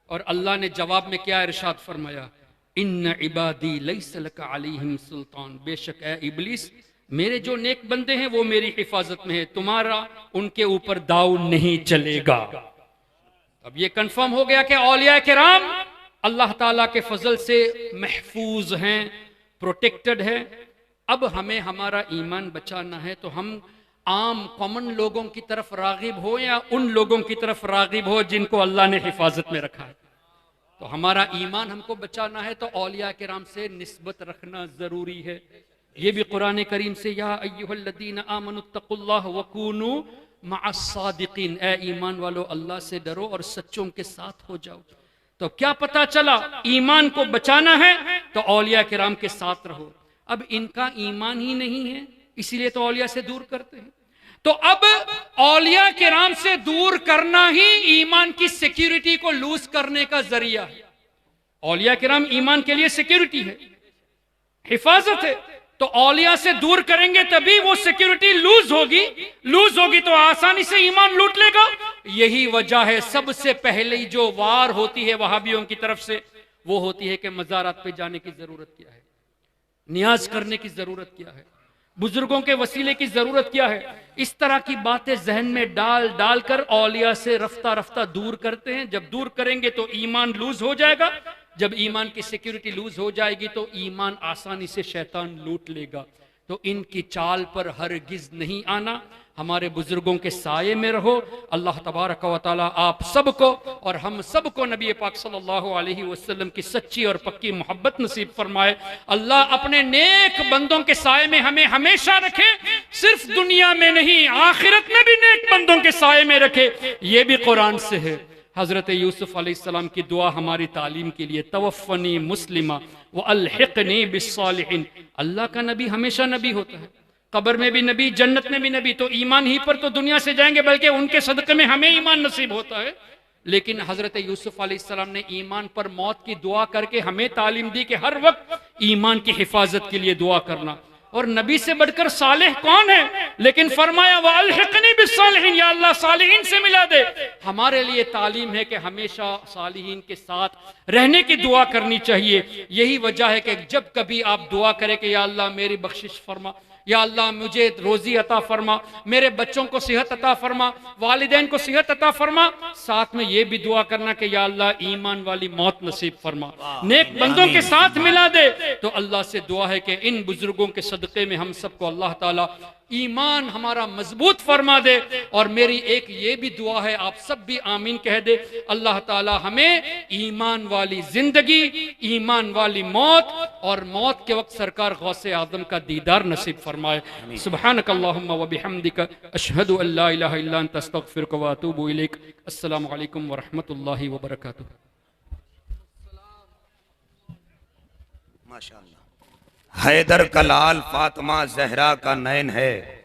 और अल्लाह ने जवाब में क्या इरशाद फरमाया, इन्न इबादी लैस लका अलैहिम सुल्तान, बेशक ए इब्लिस मेरे जो नेक बंदे हैं वो मेरी हिफाजत में है, तुम्हारा उनके ऊपर दाव नहीं चलेगा। अब ये कंफर्म हो गया कि औलिया किराम अल्लाह ताला के फजल से महफूज हैं, प्रोटेक्टेड है। अब हमें हमारा ईमान बचाना है तो हम आम कॉमन लोगों की तरफ रागिब हो या उन लोगों की तरफ रागिब हो जिनको अल्लाह ने हिफाजत में रखा है। तो हमारा ईमान हमको बचाना है तो औलिया किराम से निस्बत रखना जरूरी है। ये भी कुरान करीम से, या अय्युहल्लज़ीना आमनुत्तकुल्लाह वकूनू मअस्सादिकीन, ए ईमान वालो अल्लाह से डरो और सच्चों के साथ हो जाओ। तो क्या पता चला, ईमान को बचाना है तो औलिया किराम के साथ रहो। अब इनका ईमान ही नहीं है, इसीलिए तो औलिया से दूर करते हैं। तो अब औलिया किराम से दूर करना ही ईमान की सिक्योरिटी को लूज करने का जरिया है। औलिया किराम ईमान के लिए सिक्योरिटी है, हिफाजत है। तो औलिया से दूर करेंगे तभी वो सिक्योरिटी लूज होगी तो आसानी से ईमान लूट लेगा। यही वजह है सबसे पहले जो वार होती है वहाबियों की तरफ से, वो होती है कि मज़ारात पे जाने की जरूरत क्या है, नियाज करने की जरूरत क्या है, बुजुर्गों के वसीले की जरूरत क्या है। इस तरह की बातें जहन में डाल कर औलिया से रफ्ता रफ्ता दूर करते हैं। जब दूर करेंगे तो ईमान लूज हो जाएगा, जब ईमान की सिक्योरिटी लूज हो जाएगी तो ईमान आसानी से शैतान लूट लेगा। तो इनकी चाल पर हरगिज नहीं आना, हमारे बुजुर्गों के साये में रहो। अल्लाह तबारक व तआला आप सबको और हम सबको नबी पाक सल्लल्लाहु अलैहि वसल्लम की सच्ची और पक्की मोहब्बत नसीब फरमाए। अल्लाह अपने नेक बंदों के साये में हमें हमेशा रखे, सिर्फ दुनिया में नहीं आखिरत में भी नेक बंदों के साये में रखे। ये भी कुरान से है। हजरत यूसुफ अलैहिस्सलाम की दुआ हमारी तालीम के लिए, तवफ़नी मुस्लिमा व अलहिक़नी बिस्सालिहीन। अल्लाह का नबी हमेशा नबी होता है, कब्र में भी नबी, जन्नत में भी नबी। तो ईमान ही पर तो दुनिया से जाएंगे, बल्कि उनके सदक़े में हमें ईमान नसीब होता है। लेकिन हजरत यूसुफ अलैहिस्सलाम ने ईमान पर मौत की दुआ करके हमें तालीम दी कि हर वक्त ईमान की हिफाजत के लिए दुआ करना। और नबी से बढ़कर सालेह कौन है? लेकिन फरमाया व अलहिक़नी बिस्सालिहीन, या अल्लाह सालिहीन से मिला दे। हमारे लिए तालीम है कि हमेशा सालिहीन के साथ रहने की दुआ करनी चाहिए। यही वजह है कि जब कभी आप दुआ करें कि या अल्लाह मेरी बख्शिश फरमा, या अल्लाह मुझे रोजी अता फरमा, मेरे बच्चों को सेहत अता फरमा, वालिदैन को सेहत अता फरमा, साथ में ये भी दुआ करना कि या अल्लाह ईमान वाली मौत नसीब फरमा, नेक बंदों के साथ मिला दे। तो अल्लाह से दुआ है कि इन बुजुर्गों के सदक़े सदक़े में हम सबको अल्लाह ताला ईमान हमारा मजबूत फरमा दे। और मेरी एक ये भी दुआ है, आप सब भी आमीन कह दे, अल्लाह ताला हमें ईमान वाली जिंदगी, ईमान वाली मौत और मौत के वक्त सरकार गौसे आदम का दीदार नसीब फरमाए। सुब्हानक अल्लाहुम्मा व बिहम्दिका अशहदु अल्ला इलाहा इल्ला अंता अस्तगफिरुका व अतूबु इलैक। अस्सलामु अलैकुम व रहमतुल्लाहि व बरकातुहू। माशाअल्लाह। हैदर का लाल, फातिमा जहरा का नैन है।